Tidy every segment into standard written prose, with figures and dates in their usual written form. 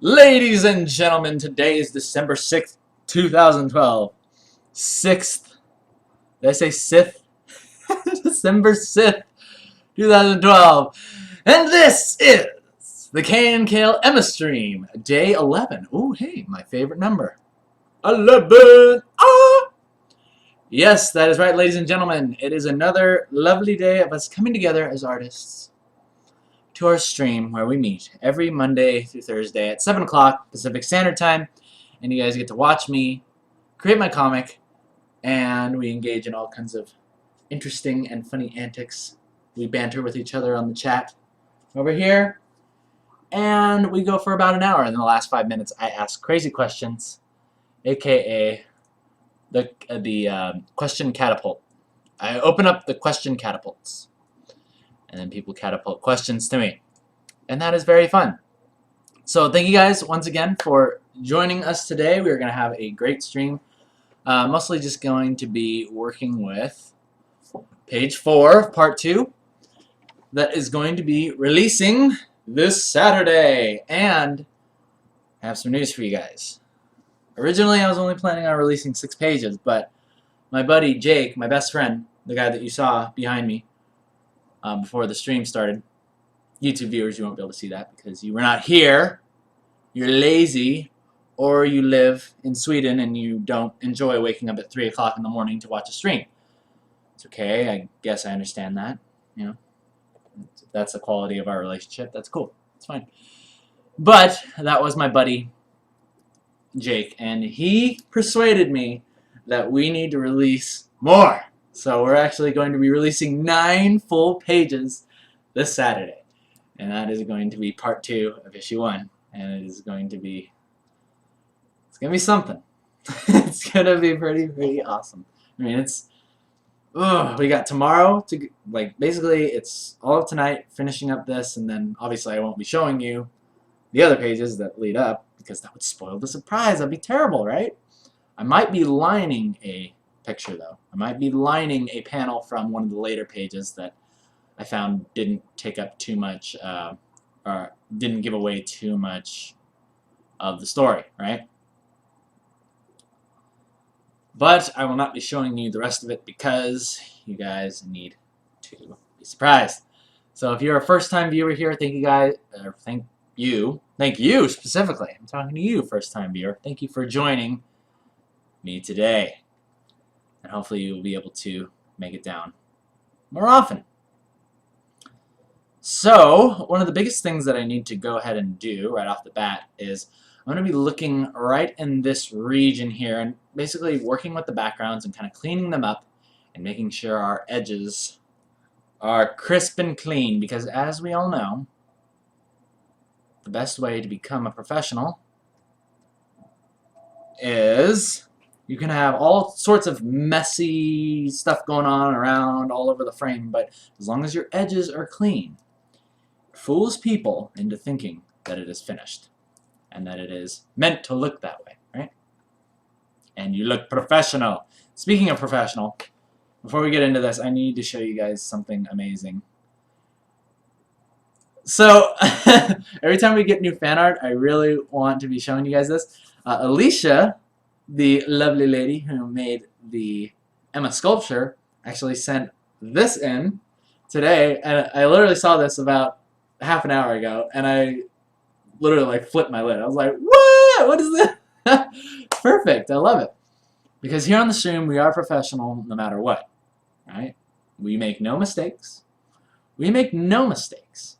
Ladies and gentlemen, today is December 6th, 2012. 6th. Did I say Sith? December 6th, 2012. And this is the KNKL Emma stream, day 11. Ooh, hey, my favorite number. 11! Ah! Yes, that is right, ladies and gentlemen. It is another lovely day of us coming together as artists to our stream where we meet every Monday through Thursday at 7 o'clock Pacific Standard Time, and you guys get to watch me create my comic, and we engage in all kinds of interesting and funny antics. We banter with each other on the chat over here, and we go for about an hour. In the last 5 minutes, I ask crazy questions, aka the question catapult. I open up the question catapults, and then people catapult questions to me, and that is very fun. So thank you guys once again for joining us today. We're going to have a great stream. Mostly just going to be working with page 4 of part 2 that is going to be releasing this Saturday, and I have some news for you guys. Originally I was only planning on releasing 6 pages, but my buddy Jake, my best friend, the guy that you saw behind me before the stream started, YouTube viewers, you won't be able to see that because you were not here, you're lazy, or you live in Sweden and you don't enjoy waking up at 3 o'clock in the morning to watch a stream. It's okay, I guess I understand that. You know, if that's the quality of our relationship, that's cool, it's fine. But that was my buddy Jake, and he persuaded me that we need to release more. So we're actually going to be releasing 9 full pages this Saturday, and that is going to be part 2 of issue 1, and it is going to be something. It's gonna be pretty awesome. I mean, we got tomorrow to, like, basically it's all of tonight finishing up this, and then obviously I won't be showing you the other pages that lead up because that would spoil the surprise. That'd be terrible, right? I might be lining a picture though. I might be lining a panel from one of the later pages that I found didn't take up too much or didn't give away too much of the story, right? But I will not be showing you the rest of it because you guys need to be surprised. So if you're a first-time viewer here, thank you guys, thank you specifically. I'm talking to you, first-time viewer. Thank you for joining me today. And hopefully you'll be able to make it down more often. So one of the biggest things that I need to go ahead and do right off the bat is I'm going to be looking right in this region here and basically working with the backgrounds and kind of cleaning them up and making sure our edges are crisp and clean, because as we all know, the best way to become a professional is you can have all sorts of messy stuff going on around all over the frame, but as long as your edges are clean, it fools people into thinking that it is finished and that it is meant to look that way, right? And you look professional. Speaking of professional, before we get into this, I need to show you guys something amazing. So, every time we get new fan art, I really want to be showing you guys this. Alicia, the lovely lady who made the Emma sculpture, actually sent this in today, and I literally saw this about half an hour ago, and I literally like flipped my lid. I was like, what? What is this? It's perfect. I love it. Because here on the stream, we are professional no matter what, right? We make no mistakes. We make no mistakes.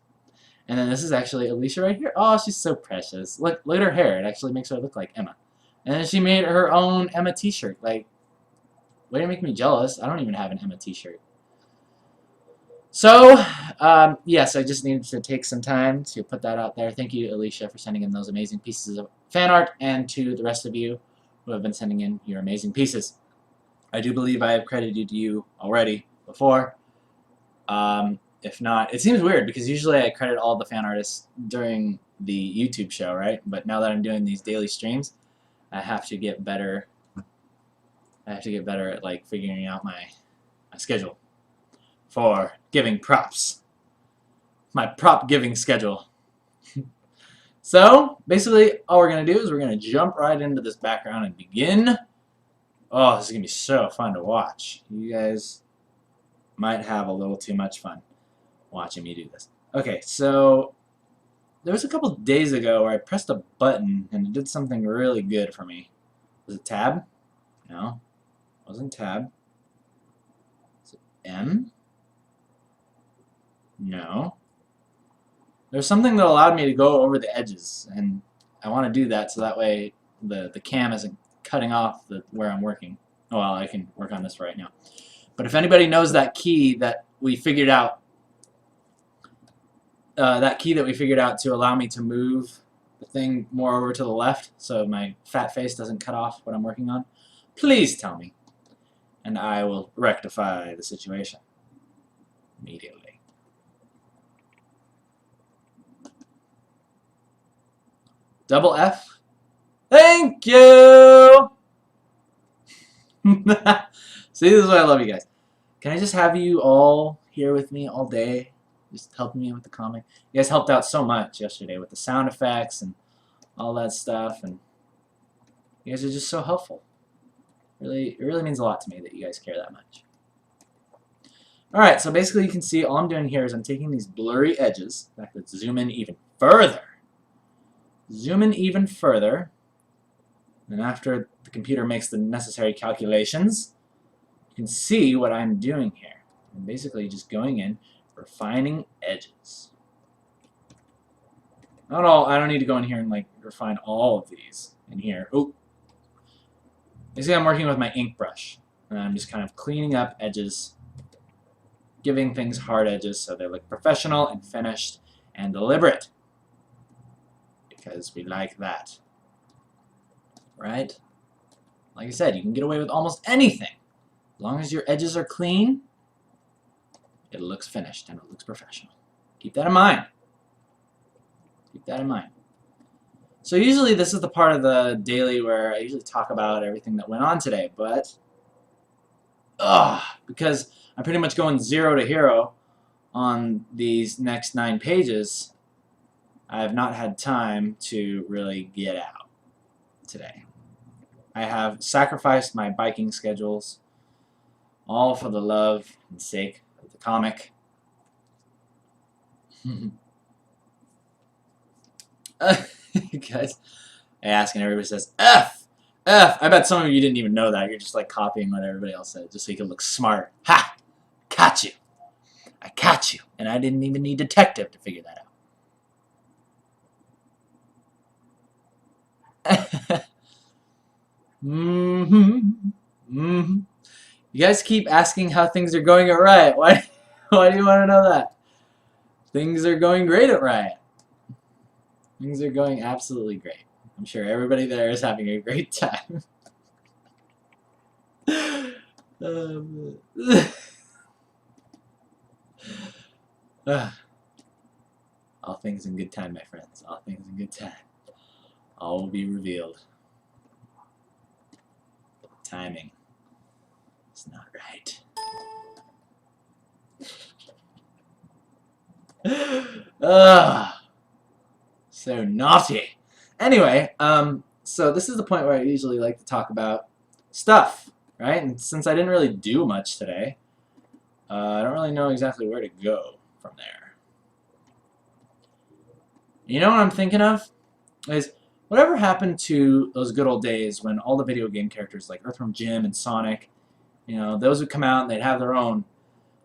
And then this is actually Alicia right here. Oh, she's so precious. Look at her hair. It actually makes her look like Emma. And then she made her own Emma t-shirt. Like, way to make me jealous. I don't even have an Emma t-shirt. So, yes, I just needed to take some time to put that out there. Thank you, Alicia, for sending in those amazing pieces of fan art, and to the rest of you who have been sending in your amazing pieces. I do believe I have credited you already before. If not, it seems weird because usually I credit all the fan artists during the YouTube show, right? But now that I'm doing these daily streams, I have to get better. I have to get better at like figuring out my schedule for giving props. My prop giving schedule. So, basically, all we're going to do is we're going to jump right into this background and begin. Oh, this is going to be so fun to watch. You guys might have a little too much fun watching me do this. Okay, so there was a couple days ago where I pressed a button and it did something really good for me. Was it tab? No, it wasn't tab. Was it M? No. There's something that allowed me to go over the edges, and I want to do that so that way the cam isn't cutting off where I'm working. Oh, well, I can work on this right now. But if anybody knows that key that we figured out, to allow me to move the thing more over to the left so my fat face doesn't cut off what I'm working on, please tell me, and I will rectify the situation immediately. Double F. Thank you! See, this is why I love you guys. Can I just have you all here with me all day? Just helping me with the comic. You guys helped out so much yesterday with the sound effects and all that stuff, and you guys are just so helpful. It really means a lot to me that you guys care that much. Alright, so basically you can see all I'm doing here is I'm taking these blurry edges. In fact, let's zoom in even further. Zoom in even further, and after the computer makes the necessary calculations, you can see what I'm doing here. I'm basically just going in, refining edges. Not all. I don't need to go in here and like refine all of these in here. Oh, basically I'm working with my ink brush, and I'm just kind of cleaning up edges, giving things hard edges so they look professional and finished and deliberate. Because we like that. Right? Like I said, you can get away with almost anything. As long as your edges are clean, it looks finished and it looks professional. Keep that in mind. Keep that in mind. So usually this is the part of the daily where I usually talk about everything that went on today, but because I'm pretty much going 0 to hero on these next 9 pages, I have not had time to really get out today. I have sacrificed my biking schedules, all for the love and sake of the comic. Guys, I ask and everybody says, F! F! I bet some of you didn't even know that. You're just like copying what everybody else said, just so you can look smart. Ha! Caught you! I caught you! And I didn't even need detective to figure that out. You guys keep asking how things are going at Riot. Why do you want to know that? Things are going great at Riot. Things are going absolutely great. I'm sure everybody there is having a great time. All things in good time, my friends. All things in good time. All will be revealed. Timing is not right. So naughty. Anyway, so this is the point where I usually like to talk about stuff, right? And since I didn't really do much today, I don't really know exactly where to go from there. You know what I'm thinking of? Is whatever happened to those good old days when all the video game characters like Earthworm Jim and Sonic, you know, those would come out and they'd have their own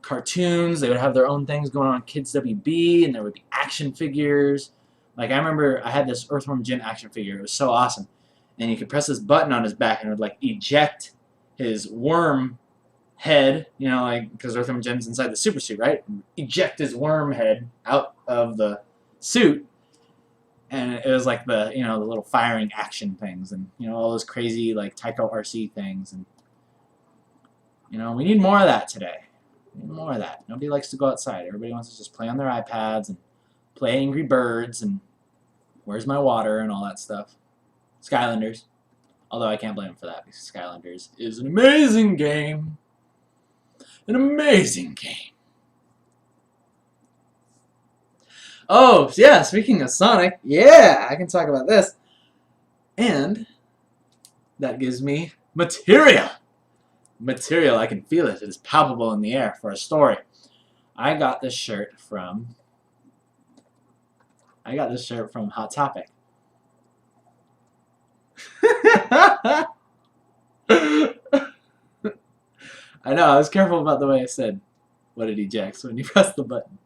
cartoons, they would have their own things going on Kids WB, and there would be action figures. Like, I remember I had this Earthworm Jim action figure. It was so awesome. And you could press this button on his back and it would, like, eject his worm head, you know, like, because Earthworm Jim's inside the super suit, right? Eject his worm head out of the suit. And it was like the, you know, the little firing action things and, you know, all those crazy, like, Tycho RC things. And, you know, we need more of that today. We need more of that. Nobody likes to go outside. Everybody wants to just play on their iPads and play Angry Birds and Where's My Water and all that stuff. Skylanders. Although I can't blame them for that because Skylanders is an amazing game. An amazing game. Oh, yeah, speaking of Sonic, yeah, I can talk about this. And that gives me material. Material, I can feel it. It is palpable in the air for a story. I got this shirt from Hot Topic. I know, I was careful about the way I said what did ejects when you press the button.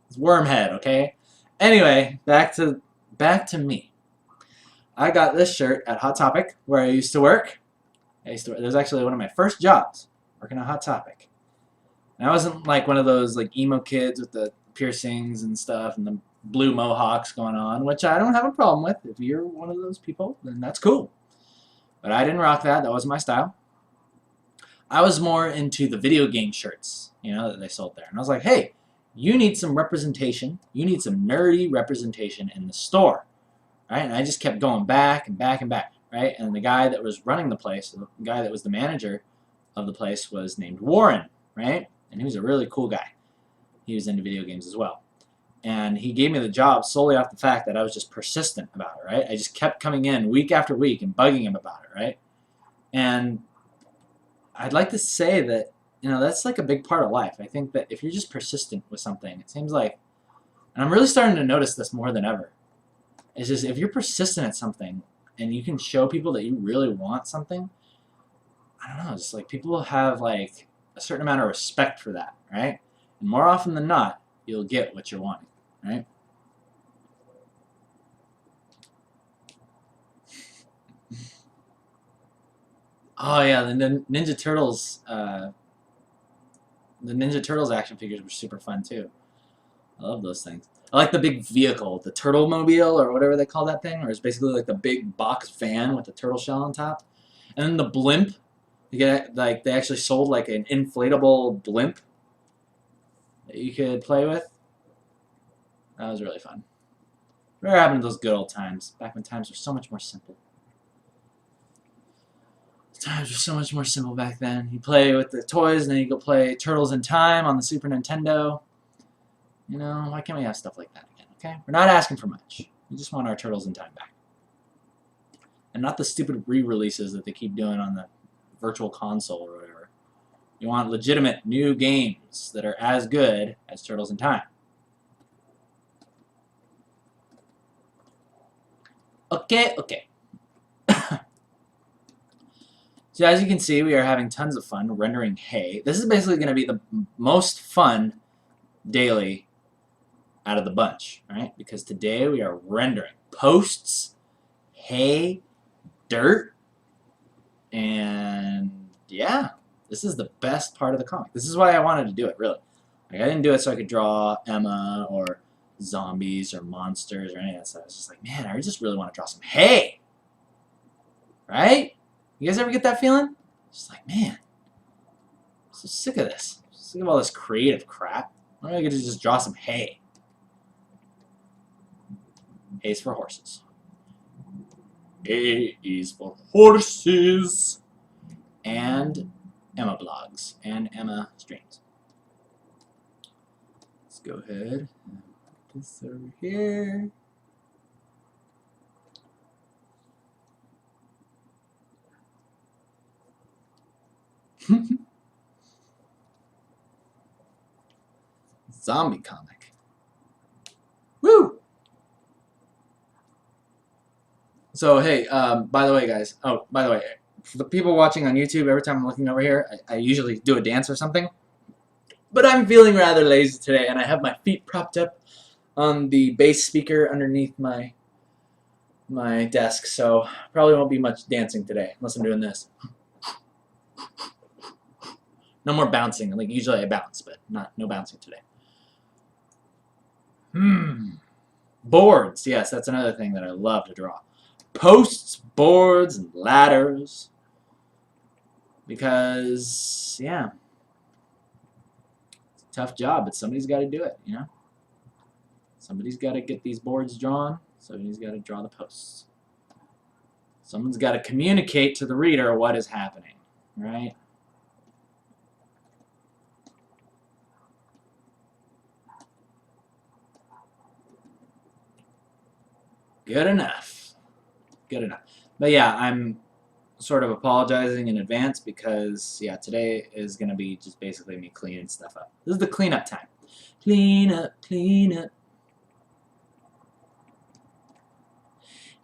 It's Wormhead, okay? Anyway, back to me. I got this shirt at Hot Topic, where I used to work. It was actually one of my first jobs, working at Hot Topic. And I wasn't like one of those like emo kids with the piercings and stuff and the blue mohawks going on, which I don't have a problem with. If you're one of those people, then that's cool. But I didn't rock that. That wasn't my style. I was more into the video game shirts, you know, that they sold there. And I was like, hey, you need some representation. You need some nerdy representation in the store. Right? And I just kept going back and back and back. Right? And the guy that was running the place, the guy that was the manager of the place was named Warren. Right? And he was a really cool guy. He was into video games as well. And he gave me the job solely off the fact that I was just persistent about it. Right? I just kept coming in week after week and bugging him about it. Right? And I'd like to say that, you know, that's like a big part of life. I think that if you're just persistent with something, it seems like, and I'm really starting to notice this more than ever, it's just if you're persistent at something and you can show people that you really want something, I don't know, it's like people have like a certain amount of respect for that, right? And more often than not, you'll get what you're wanting, right? Oh yeah, the Ninja Turtles action figures were super fun too. I love those things. I like the big vehicle, the Turtle Mobile or whatever they call that thing, or it's basically like the big box van with the turtle shell on top. And then the blimp, you get like they actually sold like an inflatable blimp that you could play with. That was really fun. What happened to those good old times? Back when times were so much more simple. Times were so much more simple back then. You play with the toys, and then you go play Turtles in Time on the Super Nintendo. You know, why can't we have stuff like that again, okay? We're not asking for much. We just want our Turtles in Time back. And not the stupid re-releases that they keep doing on the virtual console or whatever. You want legitimate new games that are as good as Turtles in Time. Okay, okay. So as you can see, we are having tons of fun rendering hay. This is basically going to be the most fun daily out of the bunch, right? Because today we are rendering posts, hay, dirt, and yeah, this is the best part of the comic. This is why I wanted to do it, really. Like, I didn't do it so I could draw Emma or zombies or monsters or any of that stuff. I was just like, man, I just really want to draw some hay, right? You guys ever get that feeling? Just like, man, I'm so sick of this. Sick of all this creative crap. Why don't I get to just draw some hay? Hay's for horses. A is for horses. And Emma blogs and Emma streams. Let's go ahead and put this over here. Zombie comic. Woo! So, hey, by the way, guys. Oh, by the way, for the people watching on YouTube, every time I'm looking over here, I usually do a dance or something. But I'm feeling rather lazy today, and I have my feet propped up on the bass speaker underneath my desk, so probably won't be much dancing today, unless I'm doing this. No more bouncing. Like, usually I bounce, but no bouncing today. Boards. Yes, that's another thing that I love to draw. Posts, boards, and ladders. Because, yeah, it's a tough job, but somebody's got to do it, you know? Somebody's got to get these boards drawn. Somebody's got to draw the posts. Someone's got to communicate to the reader what is happening, right? Good enough. Good enough. But yeah, I'm sort of apologizing in advance because, yeah, today is going to be just basically me cleaning stuff up. This is the cleanup time. Clean up, clean up.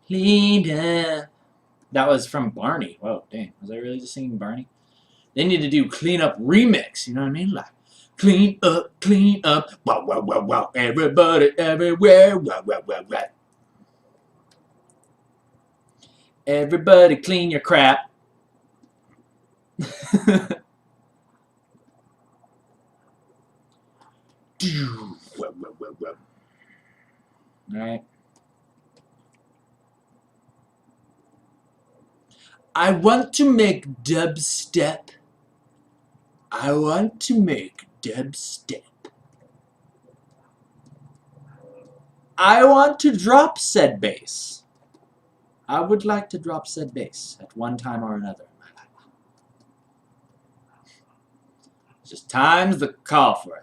Clean up. That was from Barney. Whoa, dang. Was I really just singing Barney? They need to do clean up remix, you know what I mean? Like, clean up, wow, wow, wow, wow, everybody, everywhere, wow, wow, wow, wow. Everybody clean your crap. Alright. I want to make dubstep. I want to make dubstep. I want to drop said bass. I would like to drop said bass at one time or another in my life. It's just time's the call for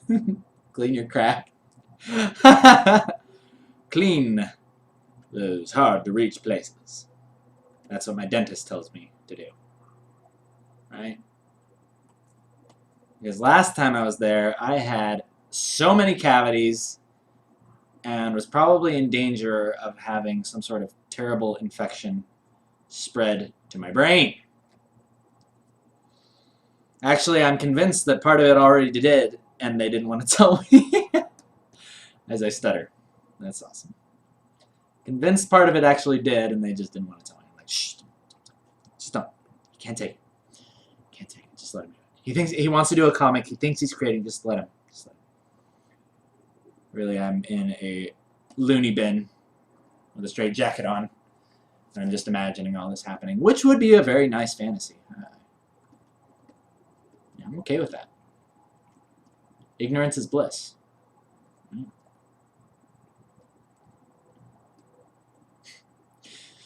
it. Clean your crack. Clean those hard-to-reach places. That's what my dentist tells me to do. Right? Because last time I was there, I had so many cavities and was probably in danger of having some sort of terrible infection spread to my brain. Actually, I'm convinced that part of it already did, and they didn't want to tell me. As I stutter. That's awesome. Convinced part of it actually did, and they just didn't want to tell me. I'm like, shh, just don't. You can't take it. You can't take it. Just let him do it. He thinks he wants to do a comic. He thinks he's creating. Just let him. Just let him. Really, I'm in a loony bin with a straight jacket on. And I'm just imagining all this happening, which would be a very nice fantasy. Yeah, I'm okay with that. Ignorance is bliss.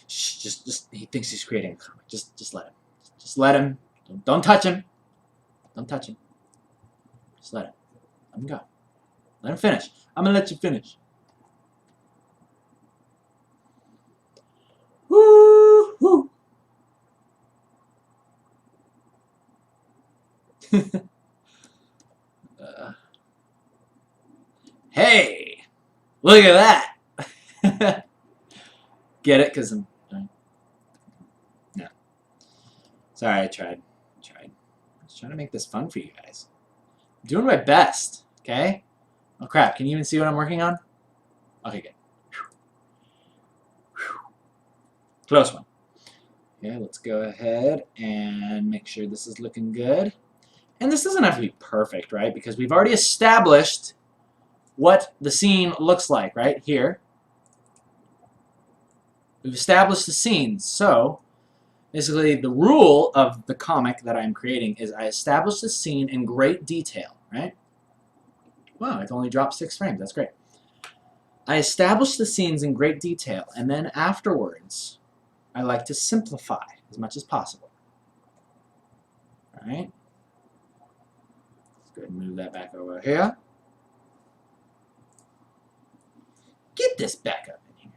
Shh, just he thinks he's creating a comic. Just let him. Just let him. Don't touch him. Don't touch him. Just let him. Let him go. Let him finish. I'm gonna let you finish. Woo hoo. Hey, look at that. Get it? Cause I'm no. Sorry, I tried. I was trying to make this fun for you guys. I'm doing my best. Okay. Oh crap! Can you even see what I'm working on? Okay, good. Close one. Okay, let's go ahead and make sure this is looking good. And this doesn't have to be perfect, right? Because we've already established what the scene looks like, right? Here. We've established the scenes. So, basically, the rule of the comic that I'm creating is I establish the scene in great detail, right? Wow, I've only dropped 6 frames. That's great. I establish the scenes in great detail, and then afterwards, I like to simplify as much as possible. Alright? Let's go ahead and move that back over here. Get this back up in here.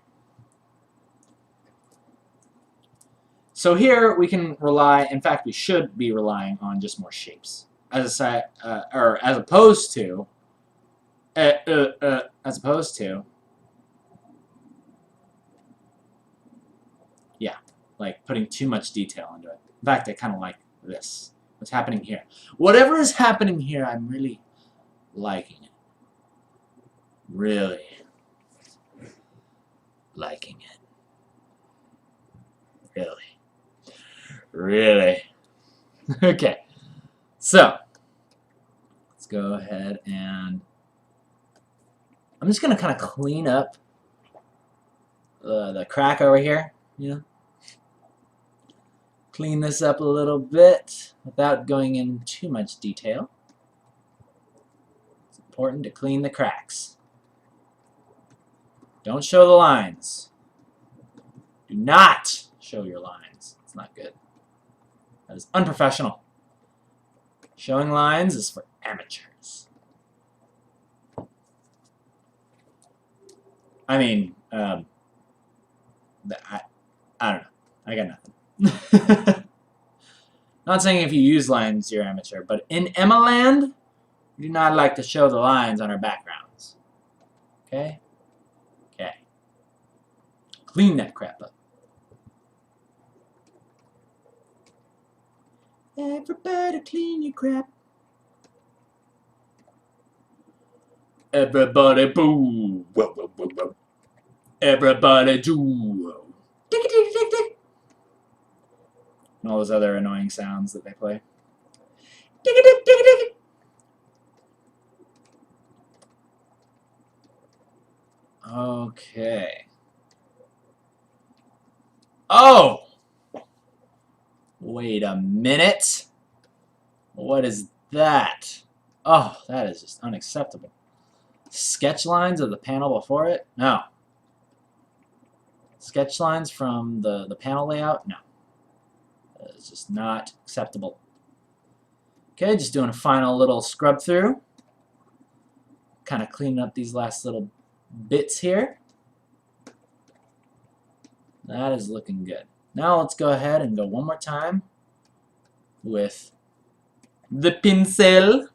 So here we can rely, in fact we should be relying on just more shapes. As opposed to yeah, like putting too much detail into it. In fact, I kind of like this. What's happening here? Whatever is happening here, I'm really liking it. Really liking it. Really. Really. Okay. So, let's go ahead and I'm just going to kind of clean up the crack over here, you know. Clean this up a little bit without going in too much detail. It's important to clean the cracks. Don't show the lines. Do not show your lines. It's not good. That is unprofessional. Showing lines is for amateurs. I mean, I don't know. I got nothing. Not saying if you use lines you're amateur, but in Emma Land, we do not like to show the lines on our backgrounds. Okay? Okay. Clean that crap up. Everybody clean your crap. Everybody boo. Whoa, whoa, whoa, whoa. Everybody do. Tick, tick, tick, tick. And all those other annoying sounds that they play. Tick, tick, tick, tick. Okay. Oh! Wait a minute. What is that? Oh, that is just unacceptable. Sketch lines of the panel before it? No. Sketch lines from the panel layout? No. That is just not acceptable. Okay, just doing a final little scrub through. Kind of cleaning up these last little bits here. That is looking good. Now let's go ahead and go one more time with the pencil.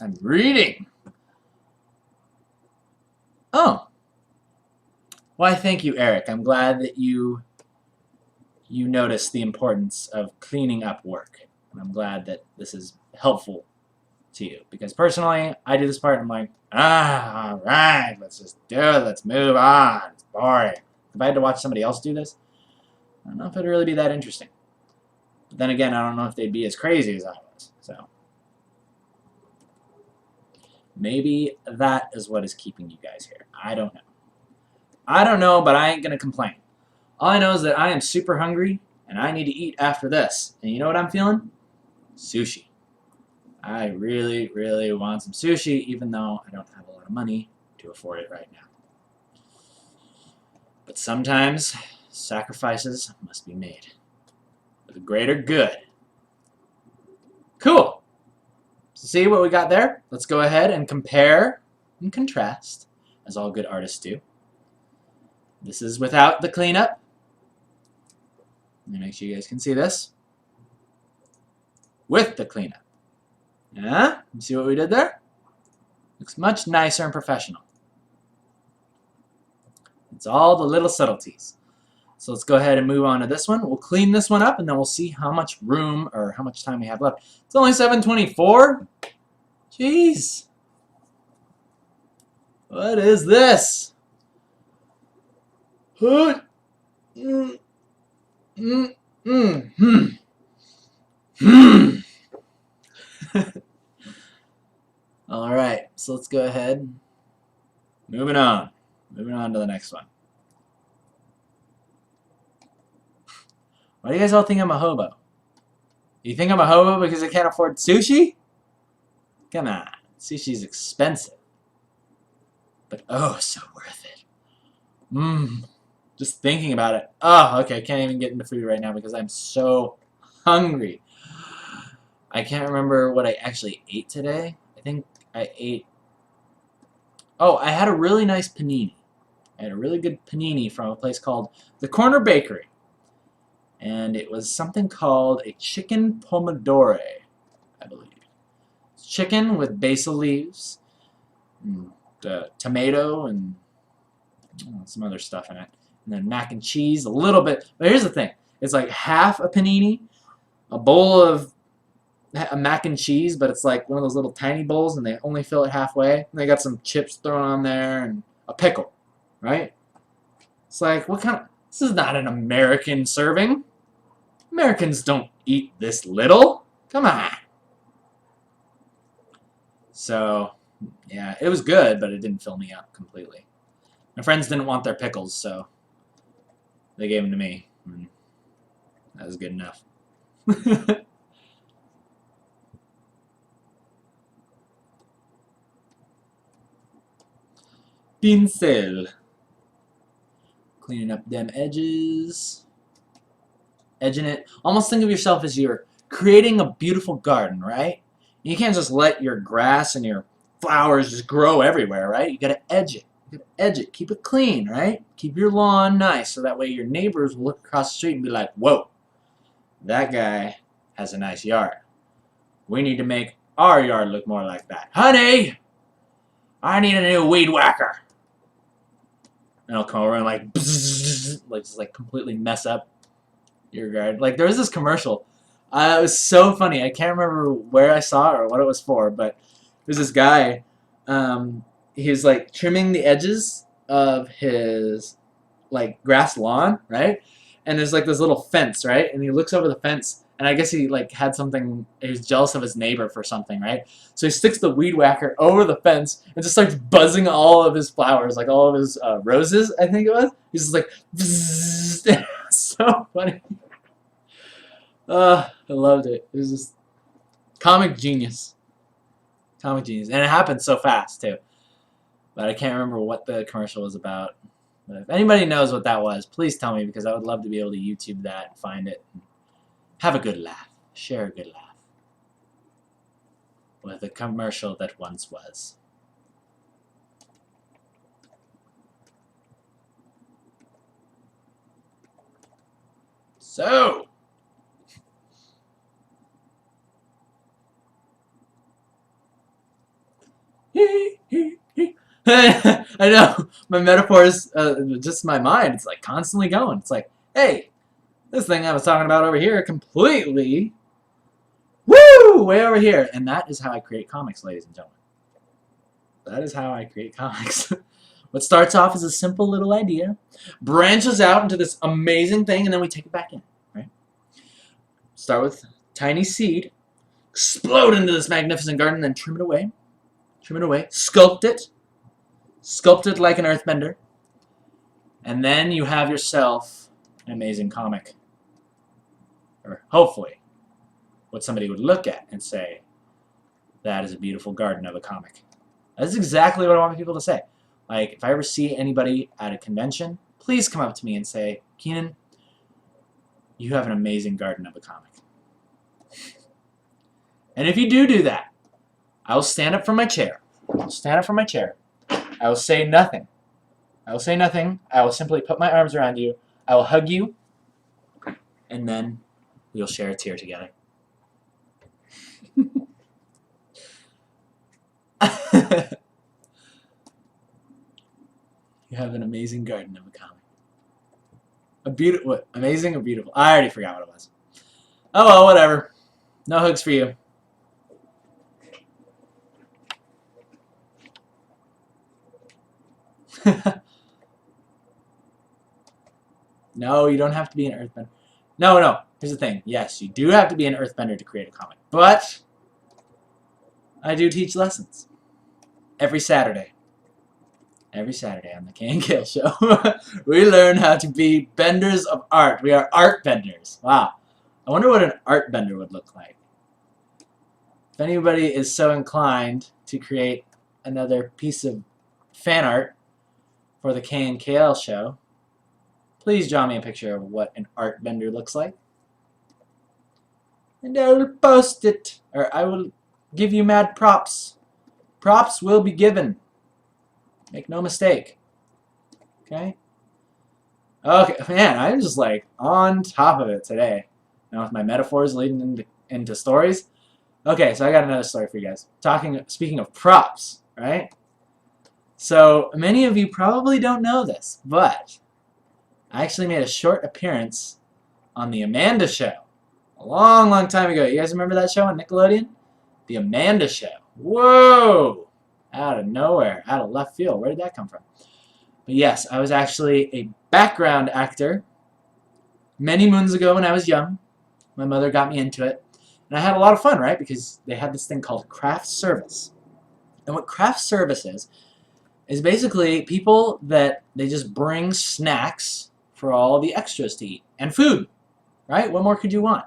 I'm reading. Oh. Why, thank you, Eric. I'm glad that you noticed the importance of cleaning up work. And I'm glad that this is helpful to you. Because personally, I do this part and I'm like, alright, let's just do it. Let's move on. It's boring. If I had to watch somebody else do this, I don't know if it'd really be that interesting. But then again, I don't know if they'd be as crazy as I was. So maybe that is what is keeping you guys here. I don't know. I don't know, but I ain't going to complain. All I know is that I am super hungry, and I need to eat after this. And you know what I'm feeling? Sushi. I really, really want some sushi, even though I don't have a lot of money to afford it right now. But sometimes, sacrifices must be made for the greater good. Cool. See what we got there? Let's go ahead and compare and contrast, as all good artists do. This is without the cleanup. Let me make sure you guys can see this. With the cleanup. Yeah? You see what we did there? Looks much nicer and professional. It's all the little subtleties. So let's go ahead and move on to this one. We'll clean this one up and then we'll see how much room or how much time we have left. It's only 7:24. Jeez. What is this? Alright, so let's go ahead. Moving on. Moving on to the next one. Why do you guys all think I'm a hobo? You think I'm a hobo because I can't afford sushi? Come on. Sushi's expensive. But oh, so worth it. Just thinking about it. Oh, okay. I can't even get into food right now because I'm so hungry. I can't remember what I actually ate today. I think I ate... Oh, I had a really nice panini. I had a really good panini from a place called The Corner Bakery. And it was something called a chicken pomodoro, I believe. It's chicken with basil leaves, and, tomato, and some other stuff in it. And then mac and cheese, a little bit. But here's the thing. It's like half a panini, a bowl of a mac and cheese, but it's like one of those little tiny bowls, and they only fill it halfway. And they got some chips thrown on there, and a pickle, right? It's like, what kind of... This is not an American serving. Americans don't eat this little. Come on. So, yeah, it was good, but it didn't fill me up completely. My friends didn't want their pickles, so they gave them to me. That was good enough. Pincel. Cleaning up them edges. Edging it. Almost think of yourself as you're creating a beautiful garden, right? You can't just let your grass and your flowers just grow everywhere, right? You gotta edge it. You gotta edge it. Keep it clean, right? Keep your lawn nice so that way your neighbors will look across the street and be like, whoa, that guy has a nice yard. We need to make our yard look more like that. Honey, I need a new weed whacker. And I'll come over and like, bzzz, like just like completely mess up your garden. Like there was this commercial. It was so funny. I can't remember where I saw it or what it was for, but there's this guy. He's like trimming the edges of his like grass lawn, right? And there's like this little fence, right? And he looks over the fence, and I guess he like had something. He was jealous of his neighbor for something, right? So he sticks the weed whacker over the fence and just starts buzzing all of his flowers, like all of his roses, I think it was. He's just like, bzzz. So funny. I loved it. It was just comic genius. Comic genius. And it happened so fast, too. But I can't remember what the commercial was about. But if anybody knows what that was, please tell me, because I would love to be able to YouTube that and find it. And have a good laugh. Share a good laugh. With a commercial that once was. So... I know, my metaphors, just my mind, it's like constantly going. It's like, hey, this thing I was talking about over here completely, woo, way over here. And that is how I create comics, ladies and gentlemen. That is how I create comics. What starts off as a simple little idea, branches out into this amazing thing, and then we take it back in, right? Start with tiny seed, explode into this magnificent garden, then trim it away. Trim it away, sculpt it like an earthbender, and then you have yourself an amazing comic. Or hopefully, what somebody would look at and say, that is a beautiful garden of a comic. That's exactly what I want people to say. Like, if I ever see anybody at a convention, please come up to me and say, Keenan, you have an amazing garden of a comic. And if you do that, I will stand up from my chair. I'll stand up from my chair. I will say nothing. I will say nothing. I will simply put my arms around you. I will hug you. And then we'll share a tear together. You have an amazing garden of a comic. A beautiful, what? Amazing or beautiful? I already forgot what it was. Oh well, whatever. No hugs for you. No, you don't have to be an earthbender. No. Here's the thing. Yes, you do have to be an earthbender to create a comic. But I do teach lessons. Every Saturday. Every Saturday on the KNKL show. We learn how to be benders of art. We are art benders. Wow. I wonder what an art bender would look like. If anybody is so inclined to create another piece of fan art for the KNKL show, please draw me a picture of what an art bender looks like. And I will post it, or I will give you mad props. Props will be given. Make no mistake. Okay? Okay, man, I'm just like on top of it today. Now with my metaphors leading into stories. Okay, so I got another story for you guys. Speaking of props, right? So many of you probably don't know this, but I actually made a short appearance on the Amanda Show a long time ago. You guys remember that show on Nickelodeon? The Amanda Show. Whoa! Out of nowhere, out of left field. Where did that come from? But yes, I was actually a background actor many moons ago when I was young. My mother got me into it. And I had a lot of fun, right? Because they had this thing called craft service. And what craft service is basically people that they just bring snacks for all the extras to eat. And food, right? What more could you want?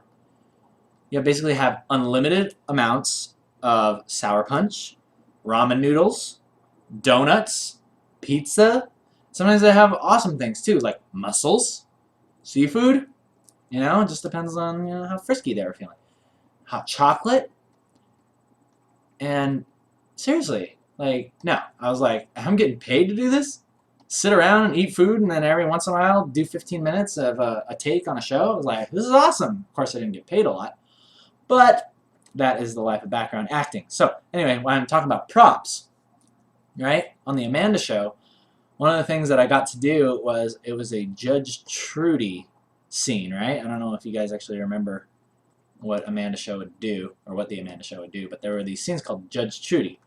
You basically have unlimited amounts of sour punch, ramen noodles, donuts, pizza. Sometimes they have awesome things too, like mussels, seafood. You know, it just depends on how frisky they were feeling. hot chocolate. And seriously, like, no. I was like, I'm getting paid to do this? Sit around and eat food and then every once in a while do 15 minutes of a take on a show? I was like, this is awesome. Of course, I didn't get paid a lot. But that is the life of background acting. So anyway, when I'm talking about props, right, on the Amanda show, one of the things that I got to do was, it was a Judge Trudy scene, right? I don't know if you guys actually remember what Amanda show would do, or what the Amanda show would do, but there were these scenes called Judge Trudy,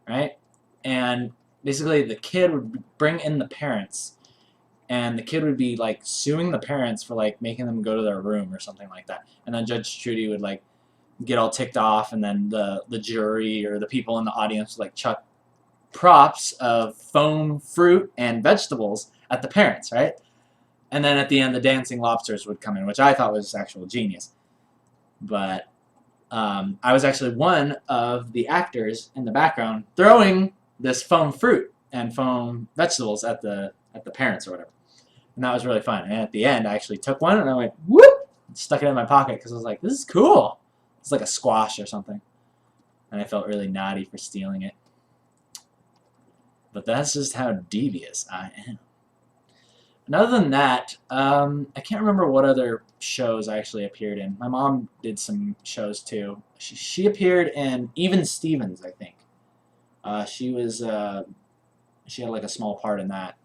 right? And basically the kid would bring in the parents, and the kid would be like suing the parents for like making them go to their room or something like that. And then Judge Trudy would like get all ticked off, and then the jury or the people in the audience would like chuck props of foam fruit and vegetables at the parents, right? And then at the end the dancing lobsters would come in, which I thought was actual genius. But I was actually one of the actors in the background throwing this foam fruit and foam vegetables at the parents or whatever. And that was really fun. And at the end I actually took one and I went whoop, and stuck it in my pocket because I was like, this is cool. It's like a squash or something. And I felt really naughty for stealing it. But that's just how devious I am. And other than that, I can't remember what other shows I actually appeared in. My mom did some shows too. She appeared in Even Stevens, I think. She had like a small part in that.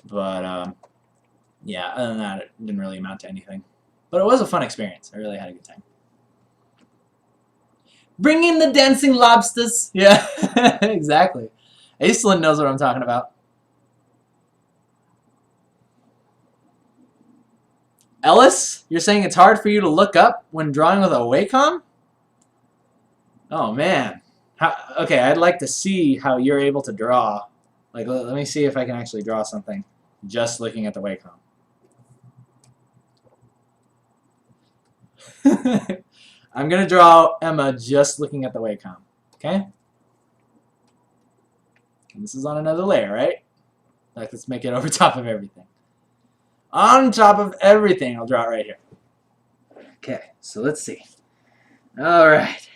But yeah, other than that, it didn't really amount to anything. But it was a fun experience. I really had a good time. Bring in the dancing lobsters. Yeah, exactly. Aislinn knows what I'm talking about. Ellis, you're saying it's hard for you to look up when drawing with a Wacom? Oh, man. Okay, I'd like to see how you're able to draw. Like, let me see if I can actually draw something just looking at the Wacom. I'm going to draw Emma just looking at the Wacom. Okay? And this is on another layer, right? Like, let's make it over top of everything. On top of everything, I'll draw it right here. Okay, so let's see. Alright.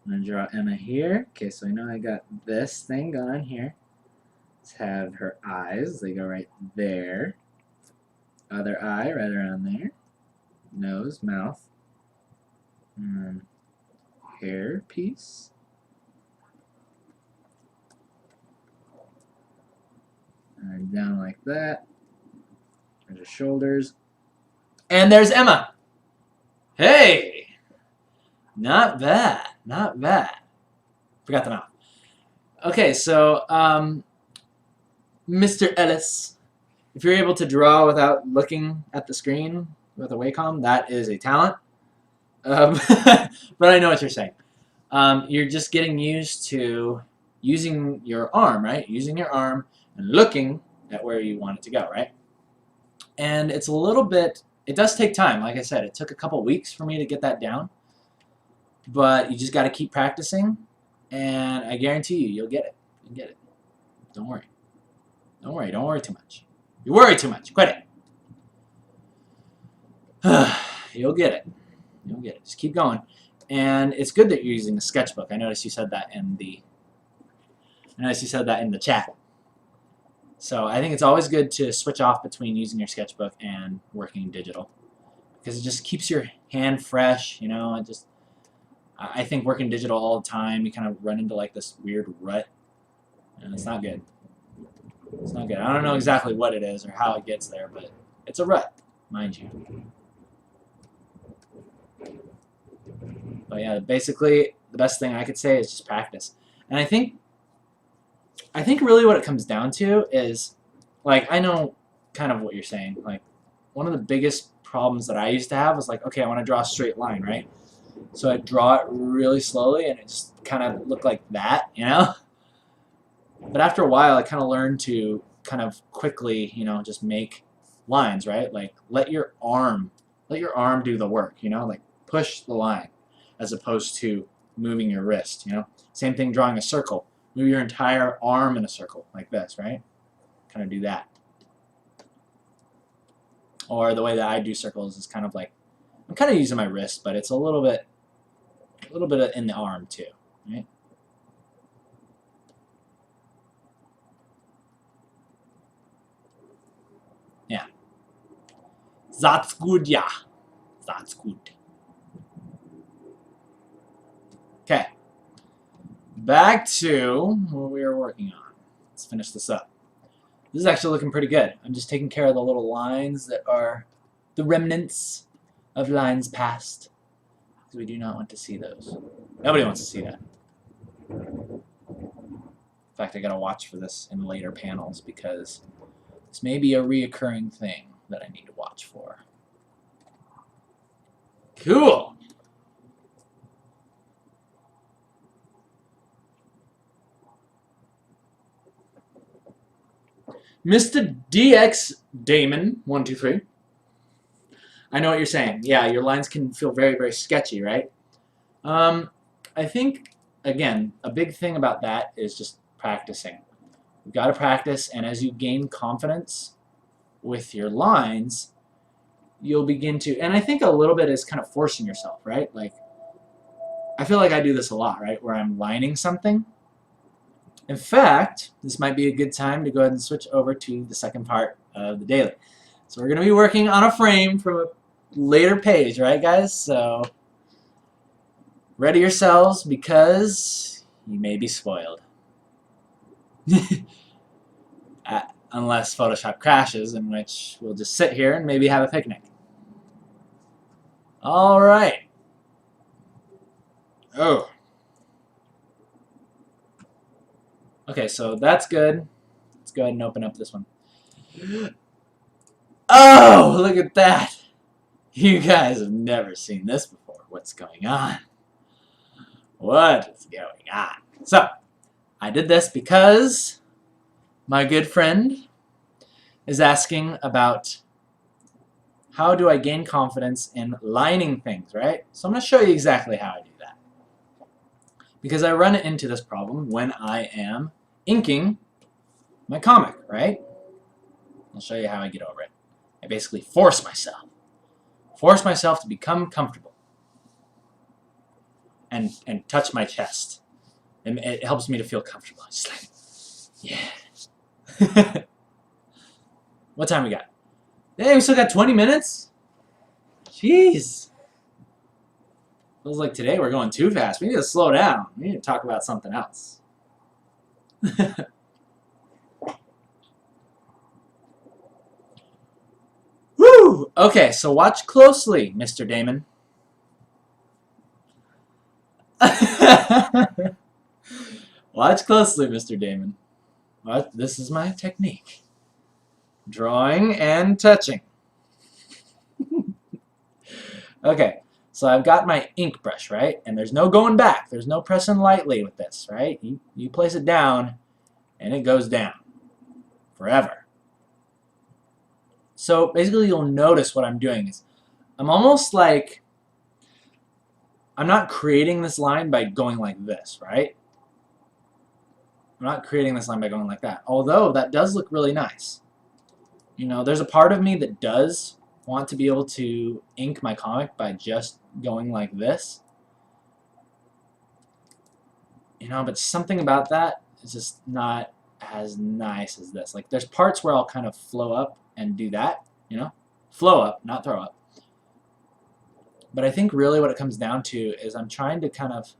I'm going to draw Emma here. Okay, so I know I got this thing going on here. Let's have her eyes. They go right there. Other eye right around there. Nose, mouth. And hair piece. And down like that. There's her shoulders. And there's Emma. Hey! Not bad. Not bad. Forgot the mouth. Okay, so, Mr. Ellis, if you're able to draw without looking at the screen with a Wacom, that is a talent. But I know what you're saying. You're just getting used to using your arm, right? Using your arm and looking at where you want it to go, right? And it's a little bit, it does take time. Like I said, it took a couple weeks for me to get that down. But you just got to keep practicing, and I guarantee you, you'll get it. You'll get it. Don't worry. Don't worry. Don't worry too much. You worry too much. Quit it. You'll get it. You'll get it. Just keep going. And it's good that you're using a sketchbook. I noticed you said that in the chat. So I think it's always good to switch off between using your sketchbook and working digital, because it just keeps your hand fresh. You know, I think working digital all the time, you kind of run into like this weird rut, and it's not good. It's not good. I don't know exactly what it is or how it gets there, but it's a rut, mind you. But yeah, basically the best thing I could say is just practice. And I think really what it comes down to is, like, I know kind of what you're saying. Like, one of the biggest problems that I used to have was like, okay, I want to draw a straight line, right? So I draw it really slowly, and it just kind of looked like that, you know? But after a while, I kind of learned to kind of quickly, you know, just make lines, right? Like, let your arm do the work, you know? Like, push the line as opposed to moving your wrist, you know? Same thing drawing a circle. Move your entire arm in a circle, like this, right? Kind of do that. Or the way that I do circles is kind of like, I'm kind of using my wrist, but it's a little bit in the arm too, right? Yeah. That's good, yeah. That's good. Okay. Back to what we were working on. Let's finish this up. This is actually looking pretty good. I'm just taking care of the little lines that are the remnants of lines past. Because we do not want to see those. Nobody wants to see that. In fact, I gotta watch for this in later panels because this may be a reoccurring thing that I need to watch for. Cool! Mr. DX Damon, 123. I know what you're saying. Yeah, your lines can feel very, very sketchy, right? I think, again, a big thing about that is just practicing. You've got to practice, and as you gain confidence with your lines, you'll begin to, and I think a little bit is kind of forcing yourself, right? Like, I feel like I do this a lot, right? Where I'm lining something. In fact, this might be a good time to go ahead and switch over to the second part of the daily. So we're going to be working on a frame from a later page, right, guys? So ready yourselves because you may be spoiled. Unless Photoshop crashes, in which we'll just sit here and maybe have a picnic. All right. Oh. Okay, so that's good. Let's go ahead and open up this one. Oh, look at that. You guys have never seen this before. What's going on? What is going on? So, I did this because my good friend is asking about how do I gain confidence in lining things, right? So I'm going to show you exactly how I do that. Because I run into this problem when I am inking my comic, right? I'll show you how I get over it. I basically force myself to become comfortable and touch my chest. And it helps me to feel comfortable. Just like, yeah. What time we got? Hey, we still got 20 minutes? Jeez. Feels like today we're going too fast. We need to slow down. We need to talk about something else. Woo! Okay, so watch closely, Mr. Damon. Watch closely, Mr. Damon. This is my technique. Drawing and touching. Okay, so I've got my ink brush, right? And there's no going back. There's no pressing lightly with this, right? You place it down, and it goes down forever. So basically you'll notice what I'm doing is I'm almost like I'm not creating this line by going like this, right? I'm not creating this line by going like that. Although that does look really nice. You know, there's a part of me that does want to be able to ink my comic by just going like this. You know, but something about that is just not as nice as this. Like, there's parts where I'll kind of flow up and do that, you know? Flow up, not throw up. But I think really what it comes down to is I'm trying to kind of,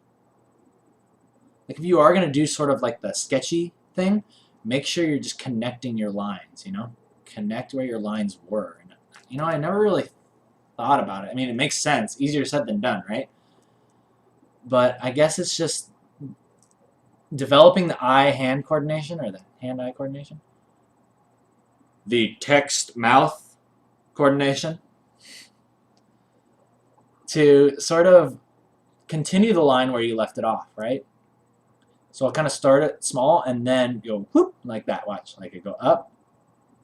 like, if you are going to do sort of like the sketchy thing, make sure you're just connecting your lines, you know? Connect where your lines were. And, you know, I never really thought about it. I mean, it makes sense. Easier said than done, right? But I guess it's just developing the eye-hand coordination, or the hand-eye coordination. The text-mouth coordination. To sort of continue the line where you left it off, right? So I'll kind of start it small and then go whoop, like that. Watch. Like it go up,